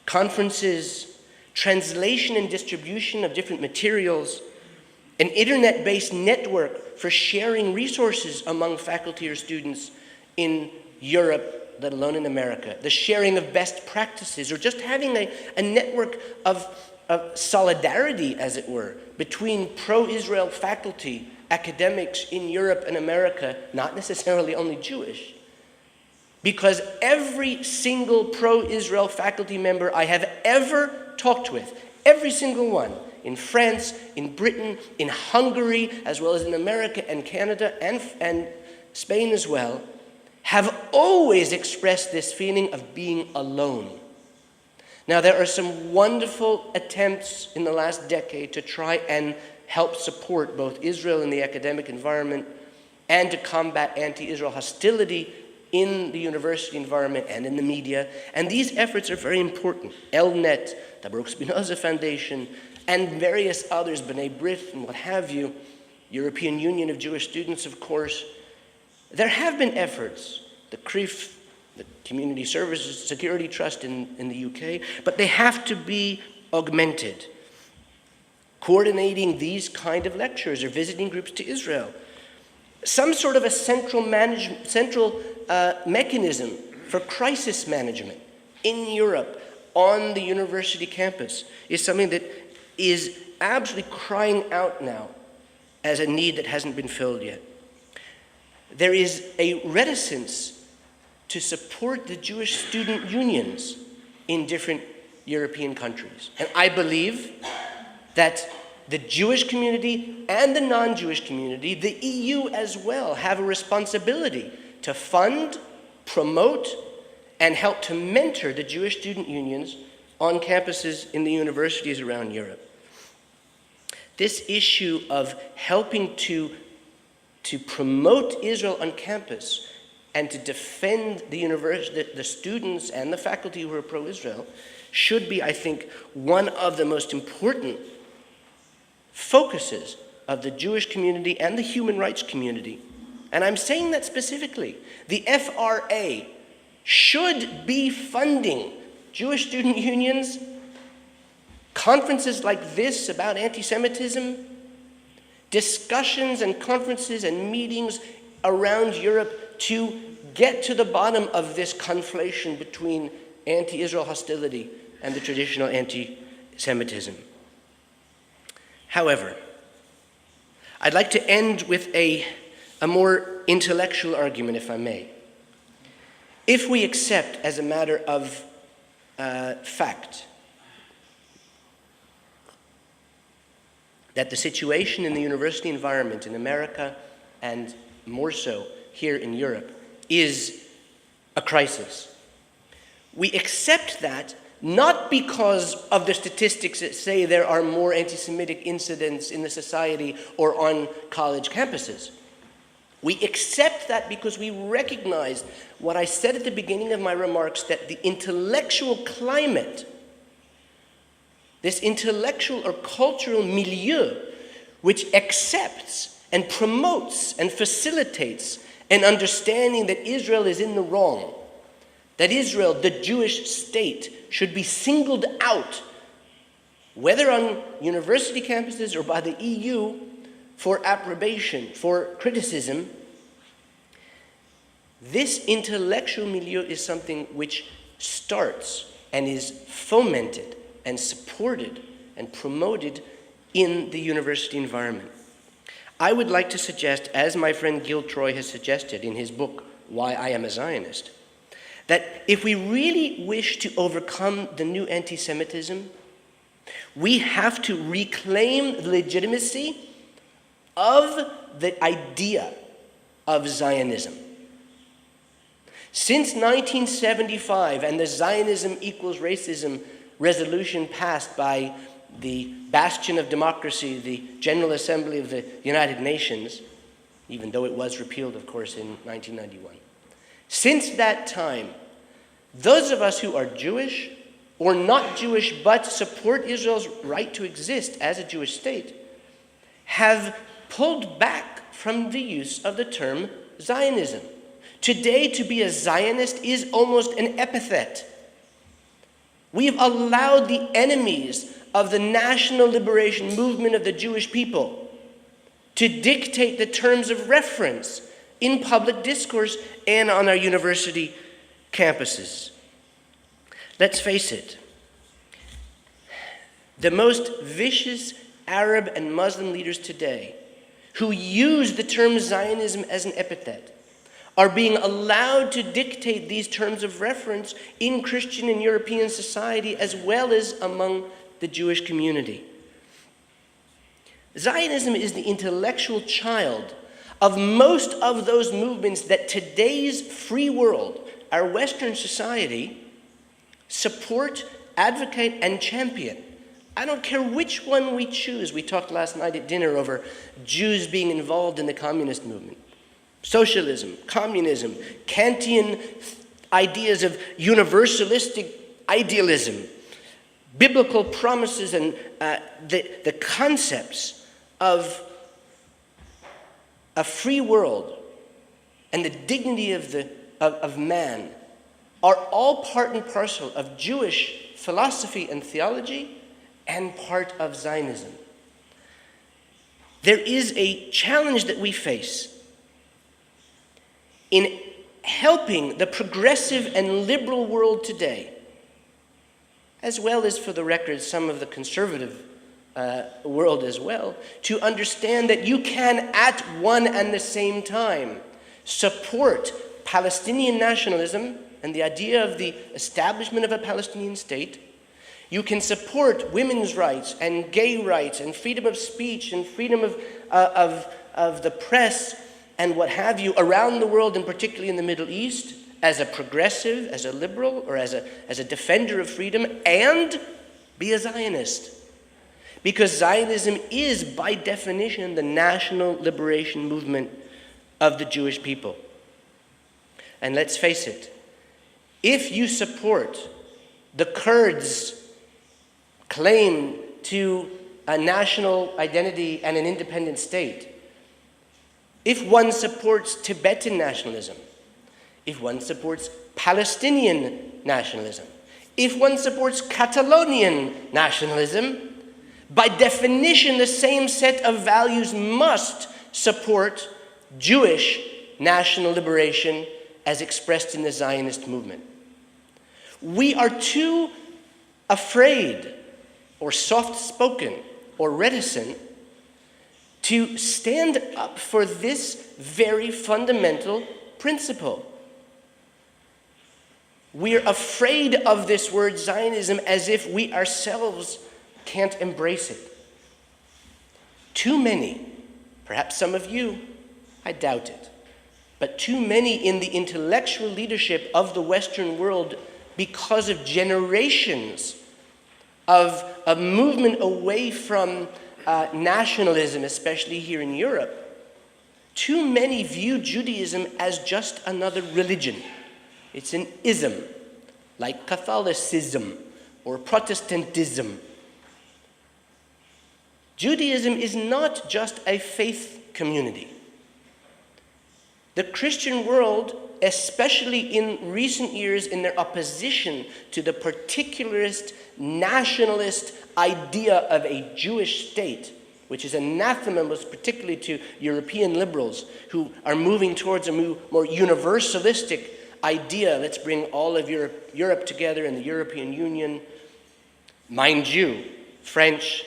Conferences, translation and distribution of different materials, an internet-based network for sharing resources among faculty or students in Europe, let alone in America, the sharing of best practices, or just having a network of solidarity, as it were, between pro-Israel faculty, academics in Europe and America, not necessarily only Jewish. Because every single pro-Israel faculty member I have ever talked with, every single one, in France, in Britain, in Hungary, as well as in America and Canada and Spain as well, have always expressed this feeling of being alone. Now, there are some wonderful attempts in the last decade to try and help support both Israel in the academic environment and to combat anti-Israel hostility in the university environment and in the media. And these efforts are very important. ELNet, the Baruch Spinoza Foundation, and various others, B'nai B'rith and what have you, European Union of Jewish Students, of course. There have been efforts, the CRIF, the Community Services Security Trust in the UK, but they have to be augmented. Coordinating these kind of lectures or visiting groups to Israel. Some sort of a central mechanism for crisis management in Europe on the university campus is something that is absolutely crying out now as a need that hasn't been filled yet. There is a reticence to support the Jewish student unions in different European countries. And I believe that the Jewish community and the non-Jewish community, the EU as well, have a responsibility to fund, promote, and help to mentor the Jewish student unions on campuses in the universities around Europe. This issue of helping to promote Israel on campus and to defend the students and the faculty who are pro-Israel should be, I think, one of the most important focuses of the Jewish community and the human rights community. And I'm saying that specifically. The FRA should be funding Jewish student unions, conferences like this about anti-Semitism, discussions and conferences and meetings around Europe to get to the bottom of this conflation between anti-Israel hostility and the traditional anti-Semitism. However, I'd like to end with a more intellectual argument, if I may. If we accept as a matter of fact that the situation in the university environment in America, and more so here in Europe, is a crisis, we accept that not because of the statistics that say there are more anti-Semitic incidents in the society or on college campuses. We accept that because we recognize what I said at the beginning of my remarks, that the intellectual climate, this intellectual or cultural milieu, which accepts and promotes and facilitates an understanding that Israel is in the wrong, that Israel, the Jewish state, should be singled out, whether on university campuses or by the EU, for approbation, for criticism. This intellectual milieu is something which starts and is fomented and supported and promoted in the university environment. I would like to suggest, as my friend Gil Troy has suggested in his book, Why I Am a Zionist, that if we really wish to overcome the new anti-Semitism, we have to reclaim the legitimacy of the idea of Zionism. Since 1975 and the Zionism equals racism resolution passed by the bastion of democracy, the General Assembly of the United Nations, even though it was repealed, of course, in 1991. Since that time, those of us who are Jewish or not Jewish but support Israel's right to exist as a Jewish state have pulled back from the use of the term Zionism. Today, to be a Zionist is almost an epithet. We've allowed the enemies of the national liberation movement of the Jewish people to dictate the terms of reference in public discourse and on our university campuses. Let's face it, the most vicious Arab and Muslim leaders today who use the term Zionism as an epithet are being allowed to dictate these terms of reference in Christian and European society as well as among the Jewish community. Zionism is the intellectual child of most of those movements that today's free world, our Western society, support, advocate, and champion. I don't care which one we choose. We talked last night at dinner over Jews being involved in the communist movement. Socialism, communism, Kantian ideas of universalistic idealism, biblical promises, and the concepts of a free world and the dignity of man are all part and parcel of Jewish philosophy and theology and part of Zionism. There is a challenge that we face in helping the progressive and liberal world today, as well as, for the record, some of the conservative world as well, to understand that you can at one and the same time support Palestinian nationalism and the idea of the establishment of a Palestinian state. You can support women's rights and gay rights and freedom of speech and freedom of the press and what have you around the world, and particularly in the Middle East, as a progressive, as a liberal, or as a defender of freedom, and be a Zionist. Because Zionism is, by definition, the national liberation movement of the Jewish people. And let's face it, if you support the Kurds' claim to a national identity and an independent state, if one supports Tibetan nationalism, if one supports Palestinian nationalism, if one supports Catalonian nationalism, by definition, the same set of values must support Jewish national liberation as expressed in the Zionist movement. We are too afraid or soft-spoken or reticent to stand up for this very fundamental principle. We're afraid of this word Zionism as if we ourselves can't embrace it. Too many, perhaps some of you, I doubt it, but too many in the intellectual leadership of the Western world, because of generations of a movement away from nationalism, especially here in Europe, too many view Judaism as just another religion. It's an ism, like Catholicism or Protestantism. Judaism is not just a faith community. The Christian world, especially in recent years in their opposition to the particularist, nationalist idea of a Jewish state, which is anathema most particularly to European liberals who are moving towards a more universalistic idea. Let's bring all of Europe together in the European Union. Mind you, French,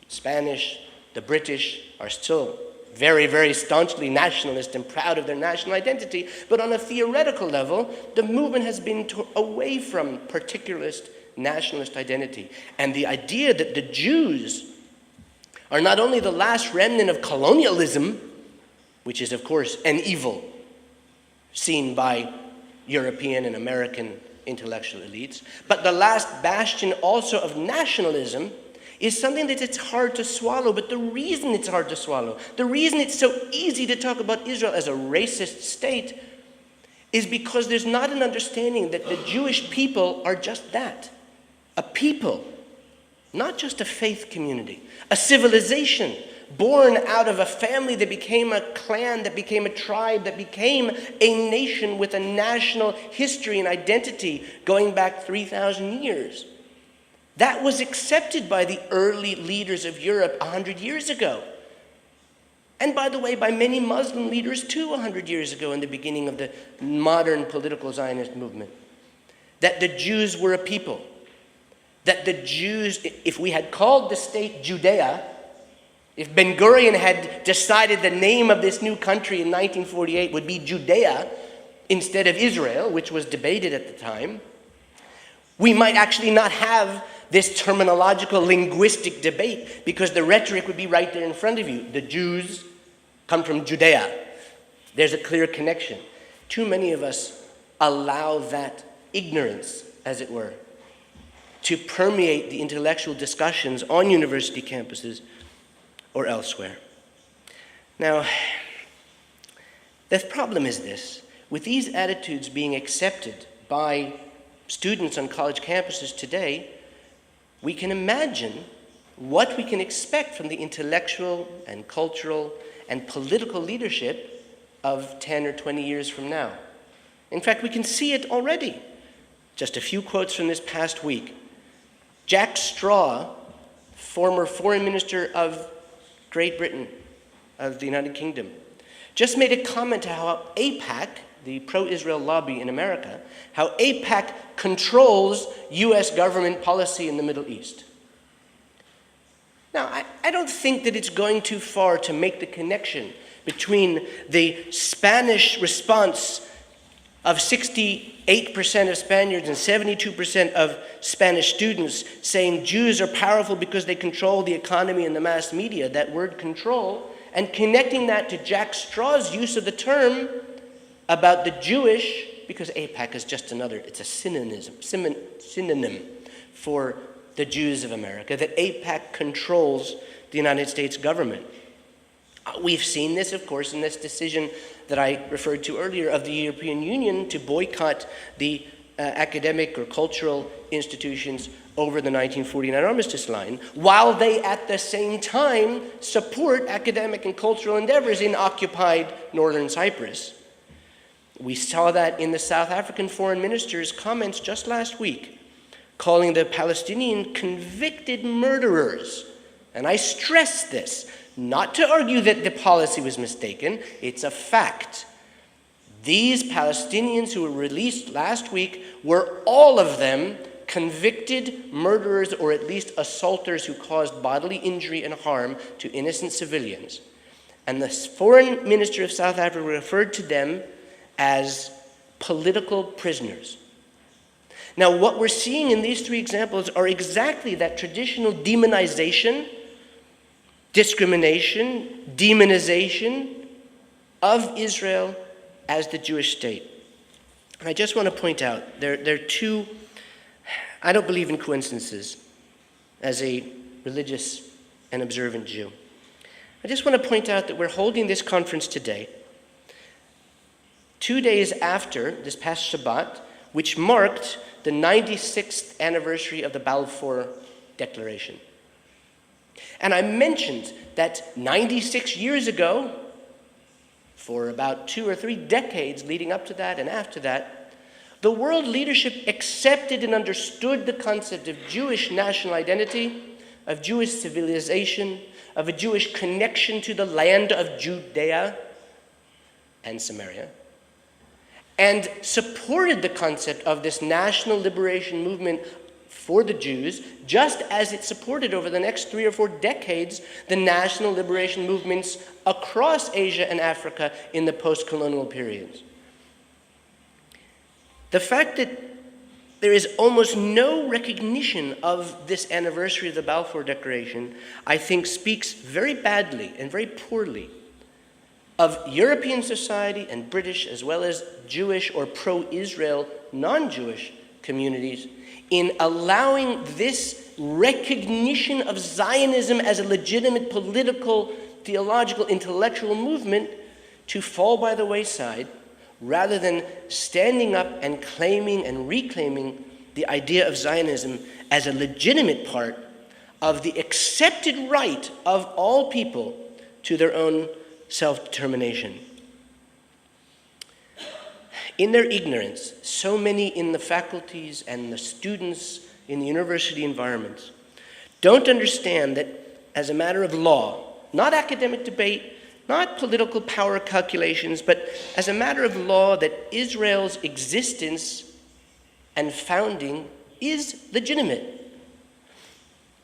Spanish, the British are still very, very staunchly nationalist and proud of their national identity, but on a theoretical level, the movement has been away from particularist nationalist identity. And the idea that the Jews are not only the last remnant of colonialism, which is, of course, an evil seen by European and American intellectual elites, but the last bastion also of nationalism, is something that it's hard to swallow. But the reason it's hard to swallow, the reason it's so easy to talk about Israel as a racist state, is because there's not an understanding that the Jewish people are just that, a people, not just a faith community, a civilization born out of a family that became a clan, that became a tribe, that became a nation with a national history and identity going back 3,000 years. That was accepted by the early leaders of Europe 100 years ago. And by the way, by many Muslim leaders too 100 years ago in the beginning of the modern political Zionist movement. That the Jews were a people. That the Jews, if we had called the state Judea, if Ben Gurion had decided the name of this new country in 1948 would be Judea instead of Israel, which was debated at the time, we might actually not have this terminological linguistic debate because the rhetoric would be right there in front of you. The Jews come from Judea. There's a clear connection. Too many of us allow that ignorance, as it were, to permeate the intellectual discussions on university campuses or elsewhere. Now, the problem is this. With these attitudes being accepted by students on college campuses today, we can imagine what we can expect from the intellectual and cultural and political leadership of 10 or 20 years from now. In fact, we can see it already. Just a few quotes from this past week. Jack Straw, former foreign minister of Great Britain, of the United Kingdom, just made a comment to how AIPAC, the pro-Israel lobby in America, how AIPAC controls U.S. government policy in the Middle East. Now, I don't think that it's going too far to make the connection between the Spanish response of 68% of Spaniards and 72% of Spanish students saying Jews are powerful because they control the economy and the mass media, that word control, and connecting that to Jack Straw's use of the term about the Jewish, because AIPAC is just another, it's a synonym for the Jews of America, that AIPAC controls the United States government. We've seen this, of course, in this decision that I referred to earlier of the European Union to boycott the academic or cultural institutions over the 1949 armistice line, while they at the same time support academic and cultural endeavors in occupied northern Cyprus. We saw that in the South African foreign minister's comments just last week, calling the Palestinian convicted murderers. And I stress this, not to argue that the policy was mistaken, it's a fact. These Palestinians who were released last week were all of them convicted murderers or at least assaulters who caused bodily injury and harm to innocent civilians. And the foreign minister of South Africa referred to them as political prisoners. Now, what we're seeing in these three examples are exactly that traditional demonization, discrimination, demonization of Israel as the Jewish state. And I just want to point out, there are two, I don't believe in coincidences as a religious and observant Jew. I just want to point out that we're holding this conference today, 2 days after this past Shabbat, which marked the 96th anniversary of the Balfour Declaration. And I mentioned that 96 years ago, for about 2 or 3 decades leading up to that and after that, the world leadership accepted and understood the concept of Jewish national identity, of Jewish civilization, of a Jewish connection to the land of Judea and Samaria, and supported the concept of this national liberation movement for the Jews, just as it supported over the next 3 or 4 decades the national liberation movements across Asia and Africa in the post-colonial periods. The fact that there is almost no recognition of this anniversary of the Balfour Declaration, I think speaks very badly and very poorly of European society and British as well as Jewish or pro-Israel non-Jewish communities in allowing this recognition of Zionism as a legitimate political, theological, intellectual movement to fall by the wayside rather than standing up and claiming and reclaiming the idea of Zionism as a legitimate part of the accepted right of all people to their own self-determination. In their ignorance, so many in the faculties and the students in the university environments don't understand that as a matter of law, not academic debate, not political power calculations, but as a matter of law, that Israel's existence and founding is legitimate.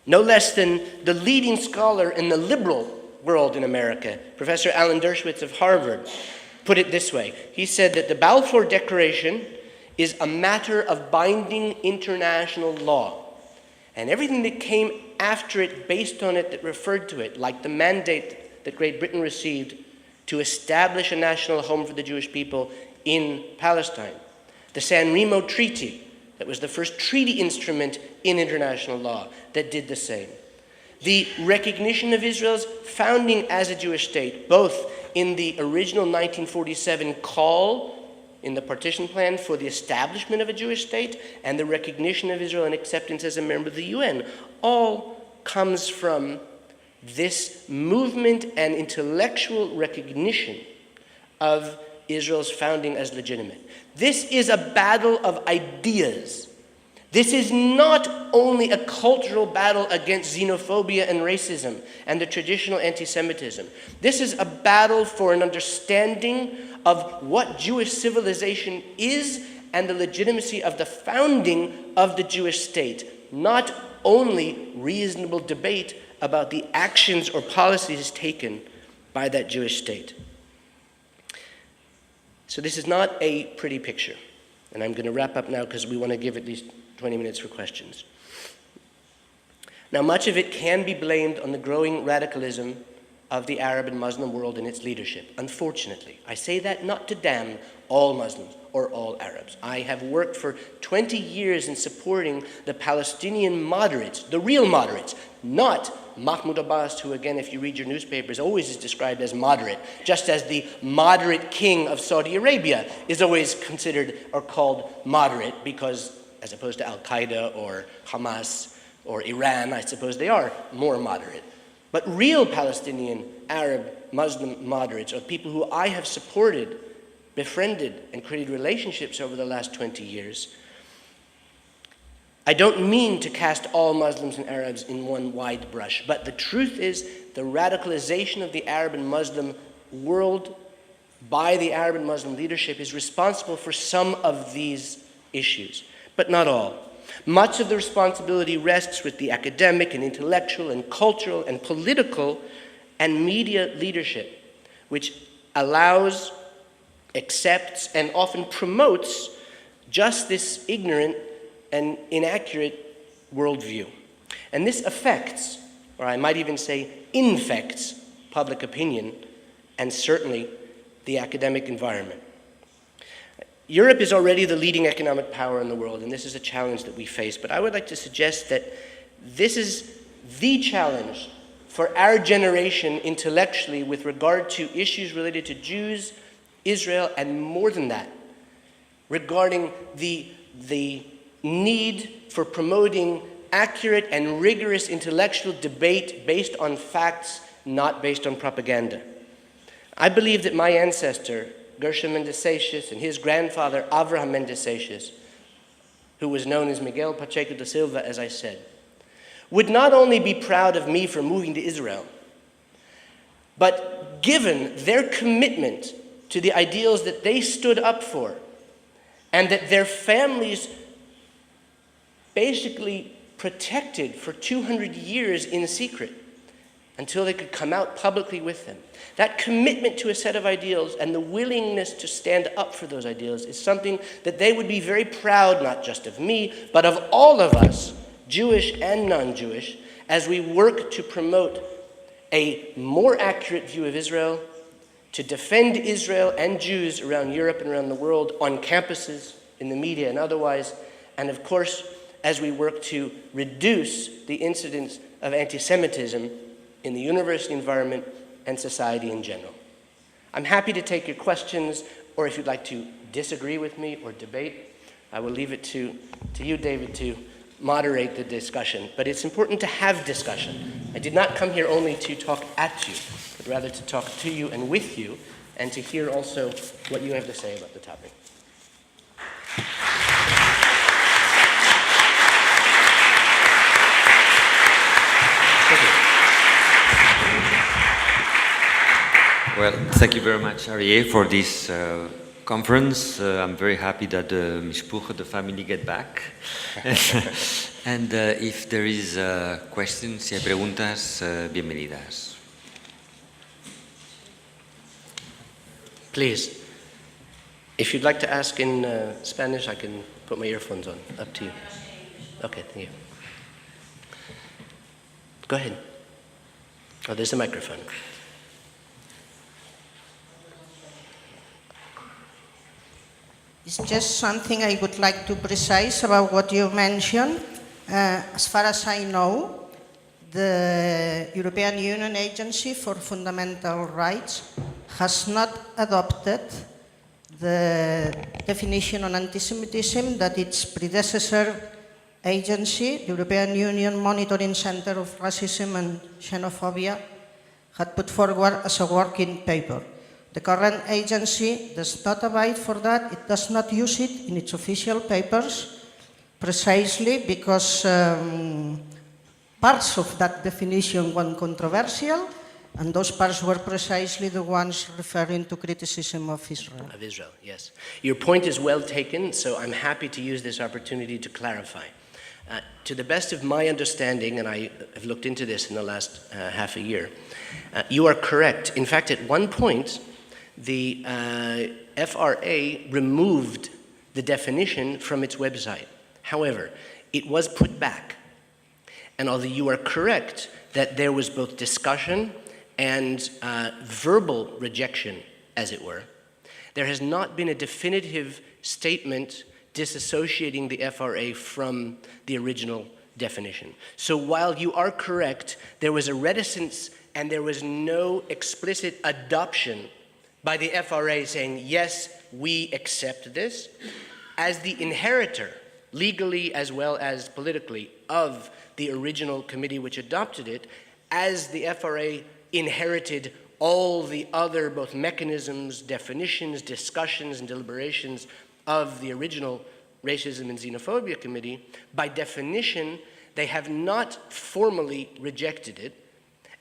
No less than the leading scholar in the liberal world in America, Professor Alan Dershowitz of Harvard, put it this way. He said that the Balfour Declaration is a matter of binding international law. And everything that came after it, based on it, that referred to it, like the mandate that Great Britain received to establish a national home for the Jewish people in Palestine, the San Remo Treaty, that was the first treaty instrument in international law that did the same. The recognition of Israel's founding as a Jewish state, both in the original 1947 call in the partition plan for the establishment of a Jewish state and the recognition of Israel and acceptance as a member of the UN, all comes from this movement and intellectual recognition of Israel's founding as legitimate. This is a battle of ideas. This is not only a cultural battle against xenophobia and racism and the traditional anti-Semitism. This is a battle for an understanding of what Jewish civilization is and the legitimacy of the founding of the Jewish state, not only reasonable debate about the actions or policies taken by that Jewish state. So this is not a pretty picture. And I'm going to wrap up now because we want to give at least 20 minutes for questions. Now, much of it can be blamed on the growing radicalism of the Arab and Muslim world and its leadership. Unfortunately, I say that not to damn all Muslims or all Arabs. I have worked for 20 years in supporting the Palestinian moderates, the real moderates, not Mahmoud Abbas, who, again, if you read your newspapers, always is described as moderate, just as the moderate king of Saudi Arabia is always considered or called moderate because, as opposed to Al-Qaeda or Hamas or Iran, I suppose they are more moderate. But real Palestinian, Arab, Muslim moderates are people who I have supported, befriended, and created relationships over the last 20 years. I don't mean to cast all Muslims and Arabs in one wide brush, but the truth is the radicalization of the Arab and Muslim world by the Arab and Muslim leadership is responsible for some of these issues, but not all. Much of the responsibility rests with the academic and intellectual and cultural and political and media leadership, which allows, accepts, and often promotes just this ignorant and inaccurate worldview. And this affects, or I might even say infects, public opinion and certainly the academic environment. Europe is already the leading economic power in the world, and this is a challenge that we face. But I would like to suggest that this is the challenge for our generation intellectually with regard to issues related to Jews, Israel, and more than that, regarding the need for promoting accurate and rigorous intellectual debate based on facts, not based on propaganda. I believe that my ancestor, Gershom Mendes and his grandfather, Avraham Mendes, who was known as Miguel Pacheco da Silva, as I said, would not only be proud of me for moving to Israel, but given their commitment to the ideals that they stood up for, and that their families basically protected for 200 years in secret until they could come out publicly with them. That commitment to a set of ideals and the willingness to stand up for those ideals is something that they would be very proud, not just of me, but of all of us, Jewish and non-Jewish, as we work to promote a more accurate view of Israel, to defend Israel and Jews around Europe and around the world on campuses, in the media and otherwise, and of course, as we work to reduce the incidence of anti-Semitism in the university environment and society in general. I'm happy to take your questions or if you'd like to disagree with me or debate, I will leave it to you, David, to moderate the discussion. But it's important to have discussion. I did not come here only to talk at you, but rather to talk to you and with you, and to hear also what you have to say about the topic. Well, thank you very much, Aryeh, for this conference. I'm very happy that the Mishpuch, the family, get back. And if there is questions, si hay preguntas, bienvenidas. Please, if you'd like to ask in Spanish, I can put my earphones on. Up to you. Okay, thank you. Go ahead. Oh, there's a microphone. It's just something I would like to precise about what you mentioned. As far as I know, the European Union Agency for Fundamental Rights has not adopted the definition on anti-Semitism that its predecessor agency, the European Union Monitoring Center of Racism and Xenophobia, had put forward as a working paper. The current agency does not abide for that. It does not use it in its official papers precisely because parts of that definition were controversial, and those parts were precisely the ones referring to criticism of Israel. Of Israel, yes. Your point is well taken, so I'm happy to use this opportunity to clarify. To the best of my understanding, and I have looked into this in the last half a year, you are correct. In fact, at one point, the FRA removed the definition from its website. However, it was put back. And although you are correct that there was both discussion and verbal rejection, as it were, there has not been a definitive statement disassociating the FRA from the original definition. So while you are correct, there was a reticence and there was no explicit adoption by the FRA saying, yes, we accept this, as the inheritor, legally as well as politically, of the original committee which adopted it, as the FRA inherited all the other both mechanisms, definitions, discussions, and deliberations of the original Racism and Xenophobia Committee, by definition, they have not formally rejected it,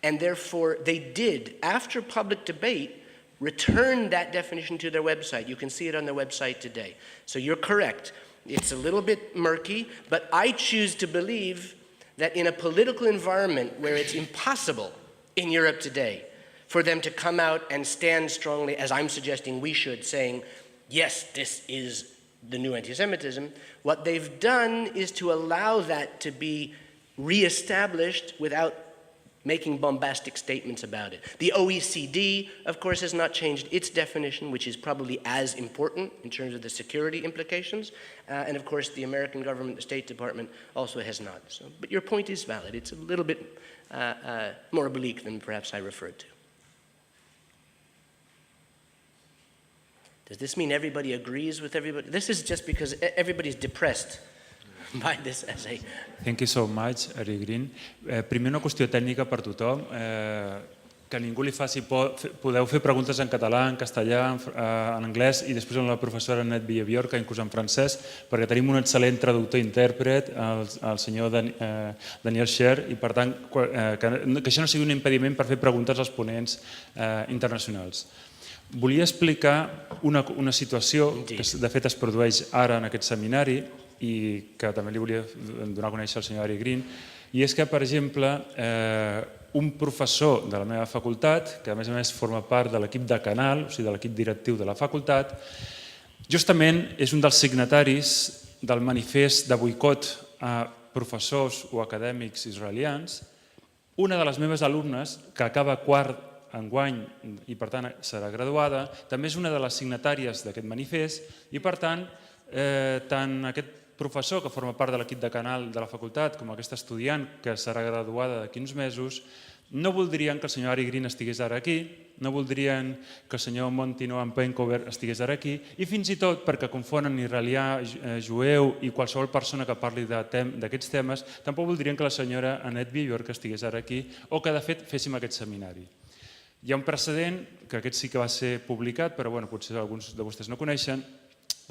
and therefore they did, after public debate, return that definition to their website. You can see it on their website today. So you're correct. It's a little bit murky, but I choose to believe that in a political environment where it's impossible in Europe today for them to come out and stand strongly, as I'm suggesting we should, saying, yes, this is the new anti-Semitism, what they've done is to allow that to be reestablished without making bombastic statements about it. The OECD, of course, has not changed its definition, which is probably as important in terms of the security implications. And of course, the American government, the State Department, also has not. So, but your point is valid. It's a little bit more oblique than perhaps I referred to. Does this mean everybody agrees with everybody? This is just because everybody's depressed by this essay. Thank you so much, Aryeh Green. Primer, una qüestió tècnica per tothom. Que ningú li faci por. Podeu fer preguntes en català, en castellà, en anglès i després amb la professora Annette Villaviorca, inclús en francès, perquè tenim un excel·lent traductor i intèrpret, el senyor Daniel Scher, i per tant que això no sigui un impediment per fer preguntes als ponents internacionals. Volia explicar una situació que de fet es produeix ara en aquest seminari i que també li volia donar a conèixer al senyor Aryeh Green, i és que, per exemple, un professor de la meva facultat, que a més forma part de l'equip de canal, o sigui, de l'equip directiu de la facultat, justament és un dels signataris del manifest de boicot a professors o acadèmics israelians. Una de les meves alumnes, que acaba quart enguany i per tant serà graduada, també és una de les signatàries d'aquest manifest i per tant tant aquest professor que forma part de l'equip de canal de la facultat com aquesta estudiant que serà graduada d'aquí uns mesos No voldrien que el senyor Aryeh Green estigués ara aquí, no voldrien que el senyor Montino en Pencover estigués ara aquí, i fins i tot perquè confonen israelià, jueu i qualsevol persona que parli d'aquests temes, tampoc voldrien que la senyora Annette Billork estigués ara aquí o que de fet féssim aquest seminari. Hi ha un precedent, que aquest sí que va ser publicat, però potser alguns de vostès no coneixen,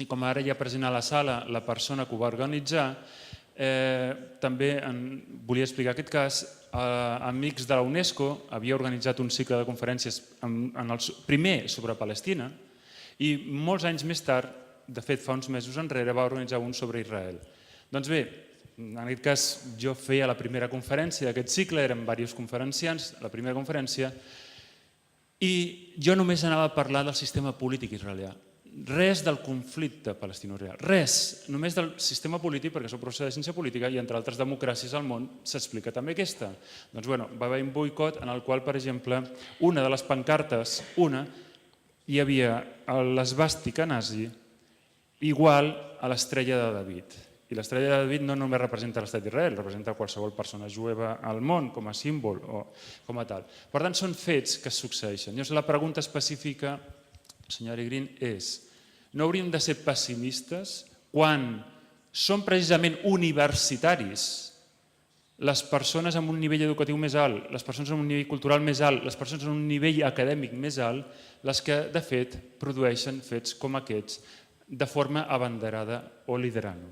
i com ara hi ha present a la sala la persona que ho va organitzar, també volia explicar aquest cas. Amics de la UNESCO havia organitzat un cicle de conferències primer sobre Palestina i molts anys més tard, de fet fa uns mesos enrere, va organitzar un sobre Israel. Doncs bé, en aquest cas jo feia la primera conferència d'aquest cicle, eren diversos conferenciants, la primera conferència, i jo només anava a parlar del sistema polític israelià. Res del conflicte palestino-israelià, res, només del sistema polític, perquè soc professor de ciència política i entre altres democràcies al món s'explica també aquesta. Doncs va haver un boicot en el qual, per exemple, una de les pancartes, hi havia l'esvàstica nazi igual a l'estrella de David. I l'estrella de David no només representa l'estat d'Israel, representa qualsevol persona jueva al món com a símbol o com a tal. Per tant, són fets que succeeixen. Llavors, la pregunta específica, senyor Aryeh Green, és: no hauríem de ser pessimistes quan són precisament universitaris les persones amb un nivell educatiu més alt, les persones amb un nivell cultural més alt, les persones amb un nivell acadèmic més alt, les que, de fet, produeixen fets com aquests de forma abanderada o liderant?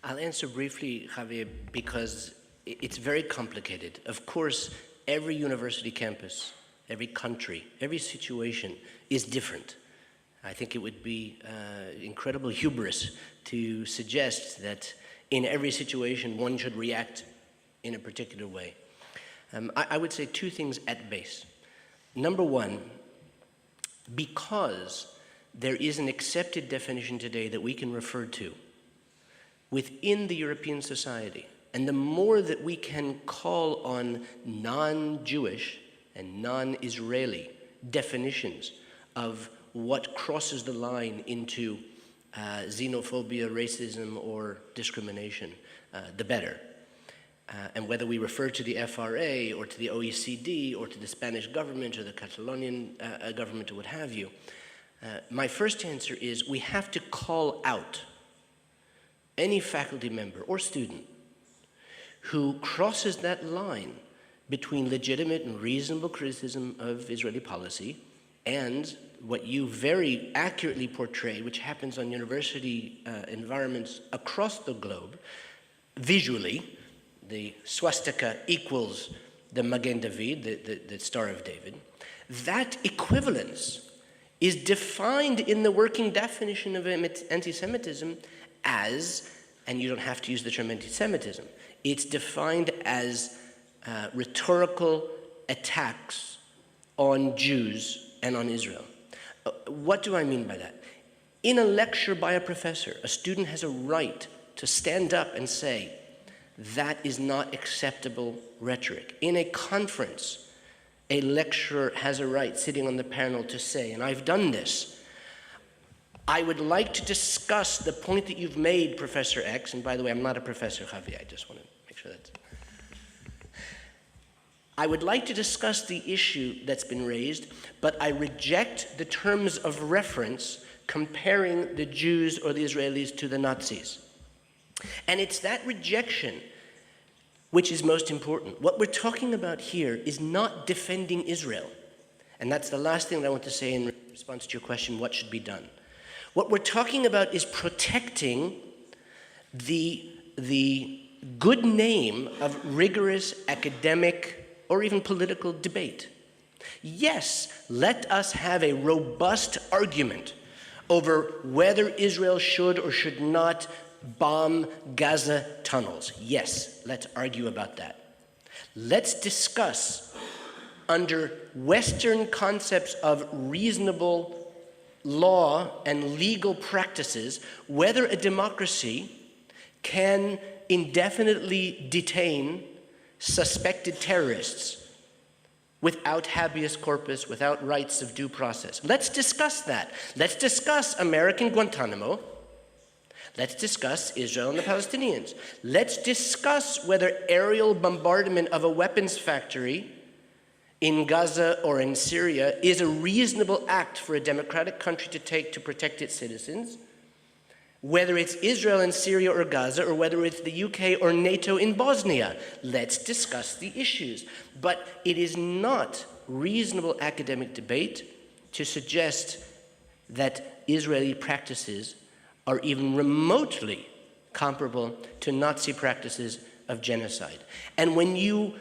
I'll answer briefly, Javier, because it's very complicated. Of course, every university campus, every country, every situation is different. I think it would be incredible hubris to suggest that in every situation one should react in a particular way. I would say two things at base. Number one, because there is an accepted definition today that we can refer to within the European society, and the more that we can call on non-Jewish and non-Israeli definitions of what crosses the line into xenophobia, racism, or discrimination, the better. And whether we refer to the FRA or to the OECD or to the Spanish government or the Catalonian government or what have you, my first answer is we have to call out any faculty member or student who crosses that line between legitimate and reasonable criticism of Israeli policy and what you very accurately portray, which happens on university environments across the globe, visually, the swastika equals the Magen David, the Star of David. That equivalence is defined in the working definition of anti-Semitism as, and you don't have to use the term anti-Semitism, it's defined as rhetorical attacks on Jews and on Israel. What do I mean by that? In a lecture by a professor, a student has a right to stand up and say, that is not acceptable rhetoric. In a conference, a lecturer has a right sitting on the panel to say, and I've done this, I would like to discuss the point that you've made, Professor X, and by the way, I'm not a professor, Javier, I just want to make sure that's... I would like to discuss the issue that's been raised, but I reject the terms of reference comparing the Jews or the Israelis to the Nazis. And it's that rejection which is most important. What we're talking about here is not defending Israel. And that's the last thing that I want to say in response to your question, what should be done? What we're talking about is protecting the good name of rigorous academic or even political debate. Yes, let us have a robust argument over whether Israel should or should not bomb Gaza tunnels. Yes, let's argue about that. Let's discuss under Western concepts of reasonable law and legal practices whether a democracy can indefinitely detain suspected terrorists without habeas corpus, without rights of due process. Let's discuss that. Let's discuss American Guantanamo. Let's discuss Israel and the Palestinians. Let's discuss whether aerial bombardment of a weapons factory in Gaza or in Syria is a reasonable act for a democratic country to take to protect its citizens, whether it's Israel in Syria or Gaza, or whether it's the UK or NATO in Bosnia. Let's discuss the issues. But it is not reasonable academic debate to suggest that Israeli practices are even remotely comparable to Nazi practices of genocide. And when you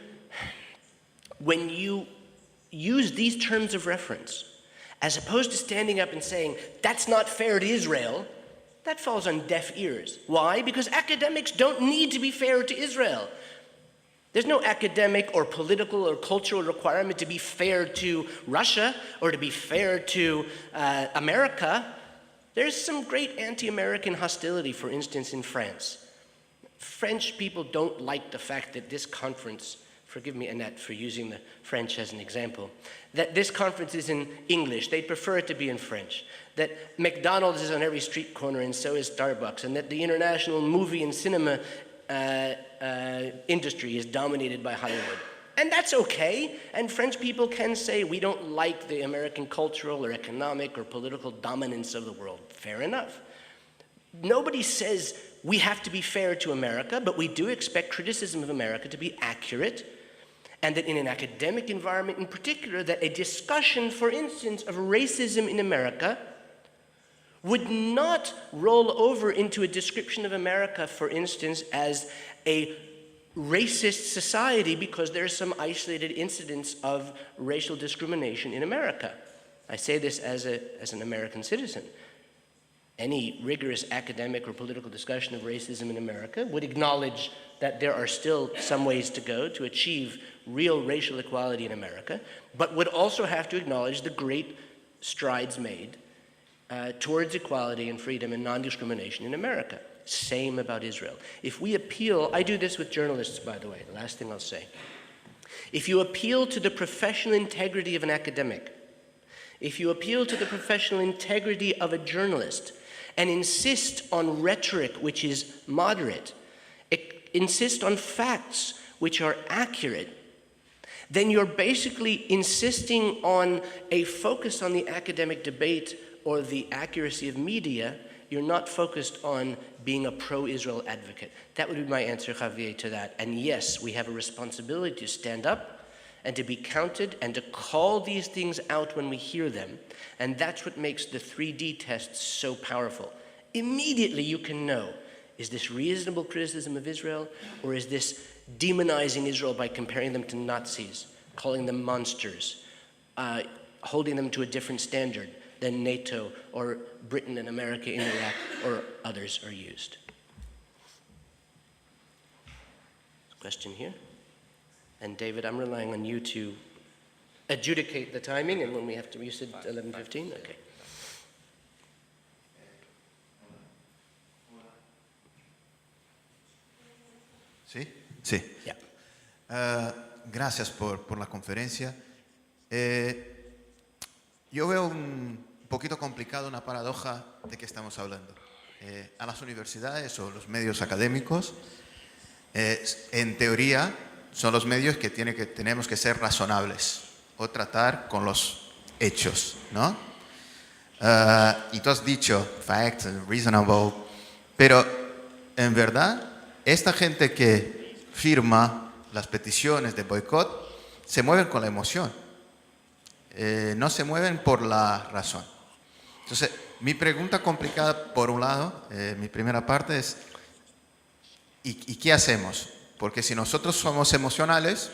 use these terms of reference, as opposed to standing up and saying, that's not fair to Israel, that falls on deaf ears. Why? Because academics don't need to be fair to Israel. There's no academic or political or cultural requirement to be fair to Russia or to be fair to America. There's some great anti-American hostility, for instance, in France. French people don't like the fact that this conference, forgive me, Annette, for using the French as an example, that this conference is in English. They prefer it to be in French. That McDonald's is on every street corner and so is Starbucks, and that the international movie and cinema industry is dominated by Hollywood. And that's okay, and French people can say, we don't like the American cultural or economic or political dominance of the world. Fair enough. Nobody says we have to be fair to America, but we do expect criticism of America to be accurate, and that in an academic environment in particular, that a discussion, for instance, of racism in America would not roll over into a description of America, for instance, as a racist society because there are some isolated incidents of racial discrimination in America. I say this as an American citizen. Any rigorous academic or political discussion of racism in America would acknowledge that there are still some ways to go to achieve real racial equality in America, but would also have to acknowledge the great strides made towards equality and freedom and non-discrimination in America. Same about Israel. If we appeal, I do this with journalists, by the way, the last thing I'll say. If you appeal to the professional integrity of an academic, if you appeal to the professional integrity of a journalist and insist on rhetoric which is moderate, insist on facts which are accurate, then you're basically insisting on a focus on the academic debate or the accuracy of media. You're not focused on being a pro-Israel advocate. That would be my answer, Javier, to that. And yes, we have a responsibility to stand up and to be counted and to call these things out when we hear them. And that's what makes the 3D tests so powerful. Immediately you can know, is this reasonable criticism of Israel, or is this demonizing Israel by comparing them to Nazis, calling them monsters, holding them to a different standard than NATO or Britain and America in Iraq or others are used. Question here? And David, I'm relying on you to adjudicate the timing, and when we have to, you said 11:15? Okay. ¿Sí? Sí. Yeah. Gracias por la conferencia. Yo veo un poquito complicado una paradoja de qué estamos hablando. A las universidades o los medios académicos, en teoría, son los medios que tenemos que ser razonables o tratar con los hechos, ¿no? Y tú has dicho facts, reasonable, pero en verdad, esta gente que firma las peticiones de boicot se mueven con la emoción, no se mueven por la razón. Entonces, mi pregunta complicada, por un lado, mi primera parte es, ¿y qué hacemos? Porque si nosotros somos emocionales,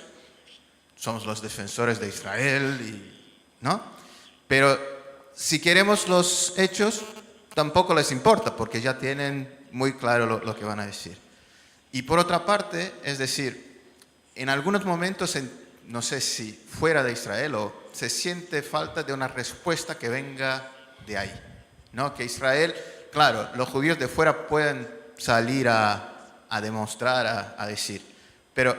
somos los defensores de Israel, ¿no? Pero si queremos los hechos, tampoco les importa, porque ya tienen muy claro lo que van a decir. Y por otra parte, es decir, en algunos momentos, no sé si fuera de Israel, se siente falta de una respuesta que venga de ahí, ¿no? Que Israel, claro, los judíos de fuera pueden salir a demostrar, a decir, pero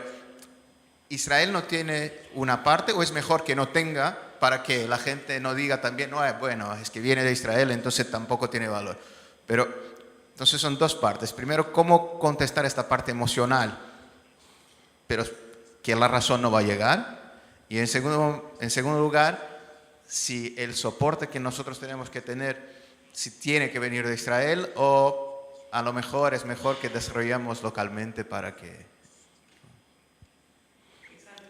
Israel no tiene una parte, o es mejor que no tenga, para que la gente no diga también, no, bueno, es que viene de Israel, entonces tampoco tiene valor. Pero Entonces son dos partes. Primero, cómo contestar esta parte emocional, pero que la razón no va a llegar. Y en segundo lugar, si el soporte que nosotros tenemos que tener, si tiene que venir de Israel o a lo mejor es mejor que desarrollemos localmente para que...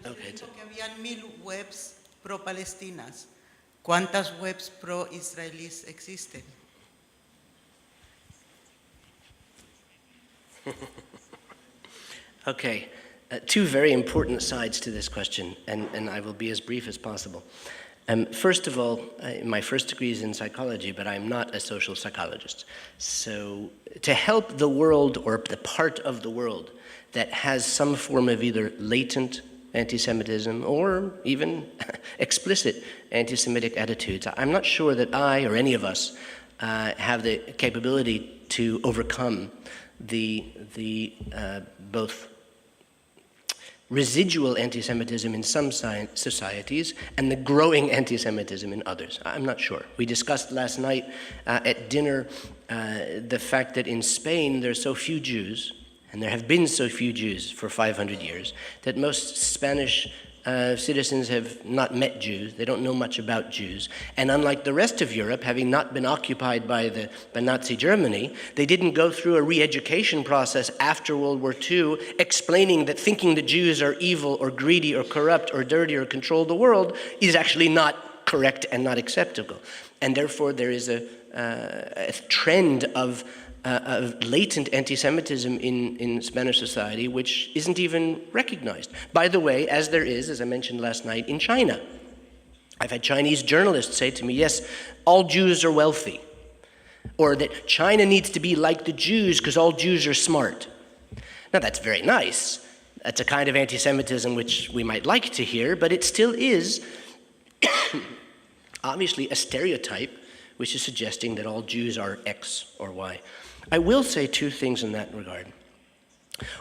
Okay. Que habían 1000 webs pro-palestinas. ¿Cuántas webs pro-israelíes existen? Okay, two very important sides to this question, and I will be as brief as possible. First of all, my first degree is in psychology, but I'm not a social psychologist. So to help the world, or the part of the world that has some form of either latent anti-Semitism or even explicit anti-Semitic attitudes, I'm not sure that I or any of us have the capability to overcome the both residual anti-Semitism in some societies and the growing anti-Semitism in others. I'm not sure. We discussed last night at dinner the fact that in Spain there are so few Jews, and there have been so few Jews for 500 years, that most Spanish citizens have not met Jews. They don't know much about Jews. And unlike the rest of Europe, having not been occupied by Nazi Germany, they didn't go through a re-education process after World War II explaining that thinking the Jews are evil or greedy or corrupt or dirty or control the world is actually not correct and not acceptable. And therefore there is a trend of latent anti-Semitism in Spanish society, which isn't even recognized. By the way, as there is, as I mentioned last night, in China. I've had Chinese journalists say to me, yes, all Jews are wealthy, or that China needs to be like the Jews because all Jews are smart. Now that's very nice. That's a kind of anti-Semitism which we might like to hear, but it still is obviously a stereotype which is suggesting that all Jews are X or Y. I will say two things in that regard.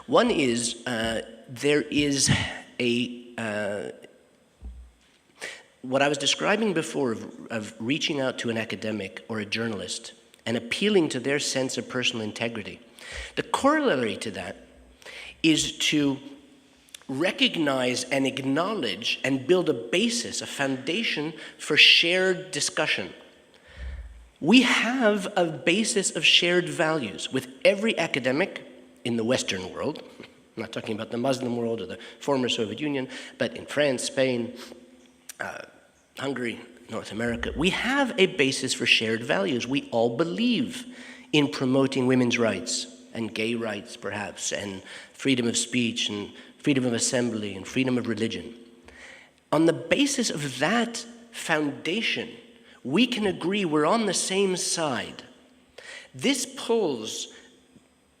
One is there is what I was describing before of reaching out to an academic or a journalist and appealing to their sense of personal integrity. The corollary to that is to recognize and acknowledge and build a basis, a foundation for shared discussion. We have a basis of shared values with every academic in the Western world. I'm not talking about the Muslim world or the former Soviet Union, but in France, Spain, Hungary, North America. We have a basis for shared values. We all believe in promoting women's rights and gay rights, perhaps, and freedom of speech and freedom of assembly and freedom of religion. On the basis of that foundation, we can agree we're on the same side. This pulls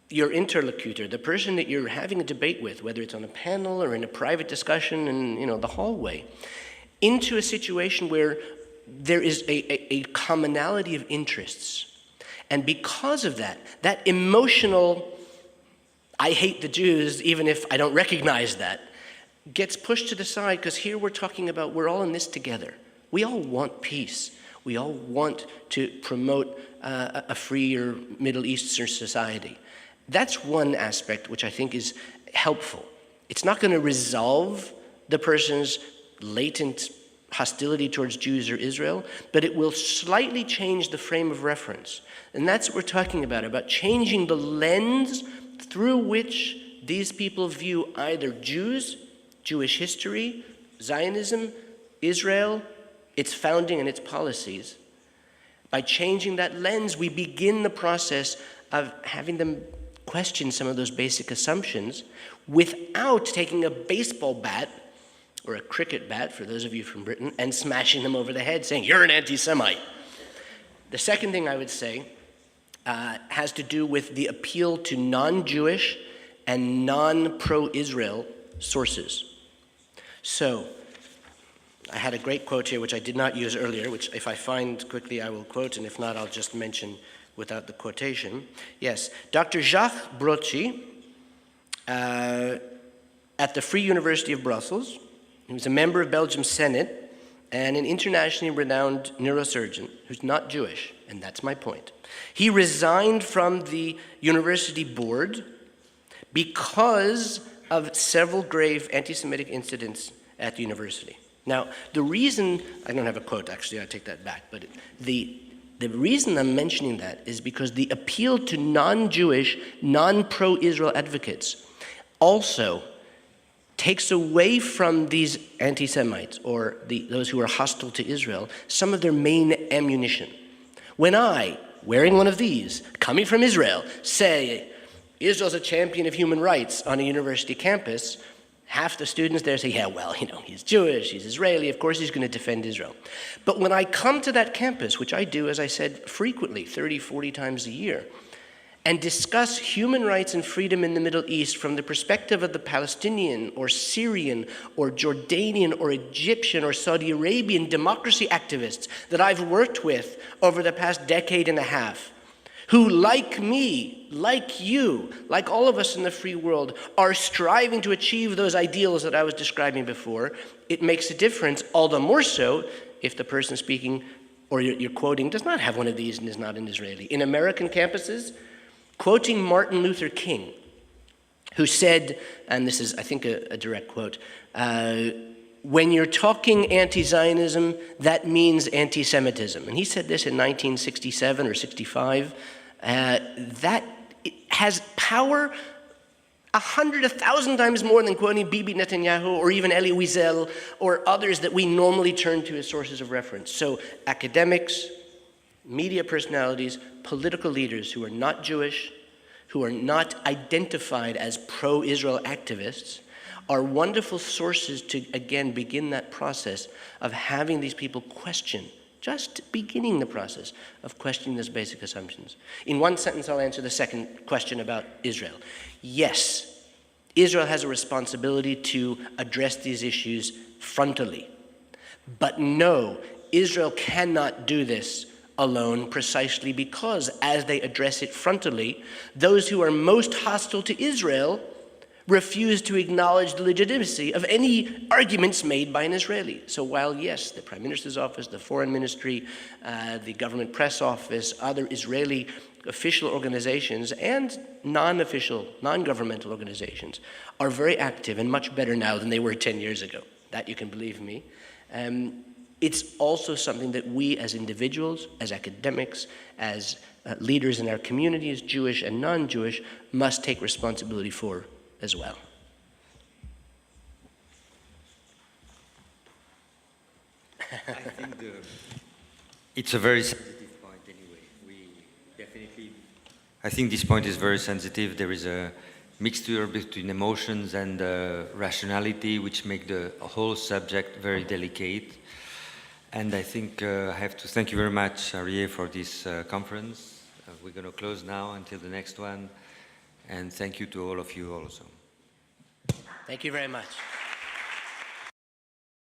your interlocutor, the person that you're having a debate with, whether it's on a panel or in a private discussion in the hallway, into a situation where there is a commonality of interests. And because of that emotional, I hate the Jews even if I don't recognize that, gets pushed to the side, because here we're talking about we're all in this together. We all want peace. We all want to promote a freer Middle Eastern society. That's one aspect which I think is helpful. It's not going to resolve the person's latent hostility towards Jews or Israel, but it will slightly change the frame of reference. And that's what we're talking about changing the lens through which these people view either Jews, Jewish history, Zionism, Israel, its founding and its policies. By changing that lens, we begin the process of having them question some of those basic assumptions without taking a baseball bat, or a cricket bat for those of you from Britain, and smashing them over the head saying, you're an anti-Semite. The second thing I would say has to do with the appeal to non-Jewish and non-pro-Israel sources. So, I had a great quote here, which I did not use earlier, which if I find quickly I will quote, and if not, I'll just mention without the quotation. Yes, Dr. Jacques Brocchi at the Free University of Brussels. He was a member of Belgium's Senate and an internationally renowned neurosurgeon who's not Jewish and that's my point. He resigned from the university board because of several grave anti-Semitic incidents at the university. Now, the reason, I don't have a quote actually, I take that back, but the reason I'm mentioning that is because the appeal to non-Jewish, non-pro-Israel advocates also takes away from these anti-Semites, or those who are hostile to Israel, some of their main ammunition. When I, wearing one of these, coming from Israel, say, Israel's a champion of human rights on a university campus, half the students there say, yeah, well, he's Jewish, he's Israeli, of course he's going to defend Israel. But when I come to that campus, which I do, as I said, frequently, 30, 40 times a year, and discuss human rights and freedom in the Middle East from the perspective of the Palestinian or Syrian or Jordanian or Egyptian or Saudi Arabian democracy activists that I've worked with over the past decade and a half, who, like me, like you, like all of us in the free world, are striving to achieve those ideals that I was describing before, it makes a difference, all the more so if the person speaking or you're quoting does not have one of these and is not an Israeli. In American campuses, quoting Martin Luther King, who said, and this is, I think, a direct quote, when you're talking anti-Zionism, that means anti-Semitism. And he said this in 1967 or 65. That has power 100, 1,000 times more than quoting Bibi Netanyahu or even Elie Wiesel or others that we normally turn to as sources of reference. So academics, media personalities, political leaders who are not Jewish, who are not identified as pro-Israel activists, are wonderful sources to, again, begin that process of having these people question, just beginning the process of questioning those basic assumptions. In one sentence, I'll answer the second question about Israel. Yes, Israel has a responsibility to address these issues frontally. But no, Israel cannot do this alone, precisely because as they address it frontally, those who are most hostile to Israel refuse to acknowledge the legitimacy of any arguments made by an Israeli. So while, yes, the Prime Minister's office, the Foreign Ministry, the government press office, other Israeli official organizations and non-official, non-governmental organizations are very active and much better now than they were 10 years ago. That you can believe me. It's also something that we as individuals, as academics, as leaders in our communities, Jewish and non-Jewish, must take responsibility for as well. I think it's a very sensitive point anyway. I think this point is very sensitive. There is a mixture between emotions and rationality, which make the whole subject very delicate. And I think I have to thank you very much, Aryeh, for this conference. We're going to close now until the next one. And thank you to all of you also. Thank you very much.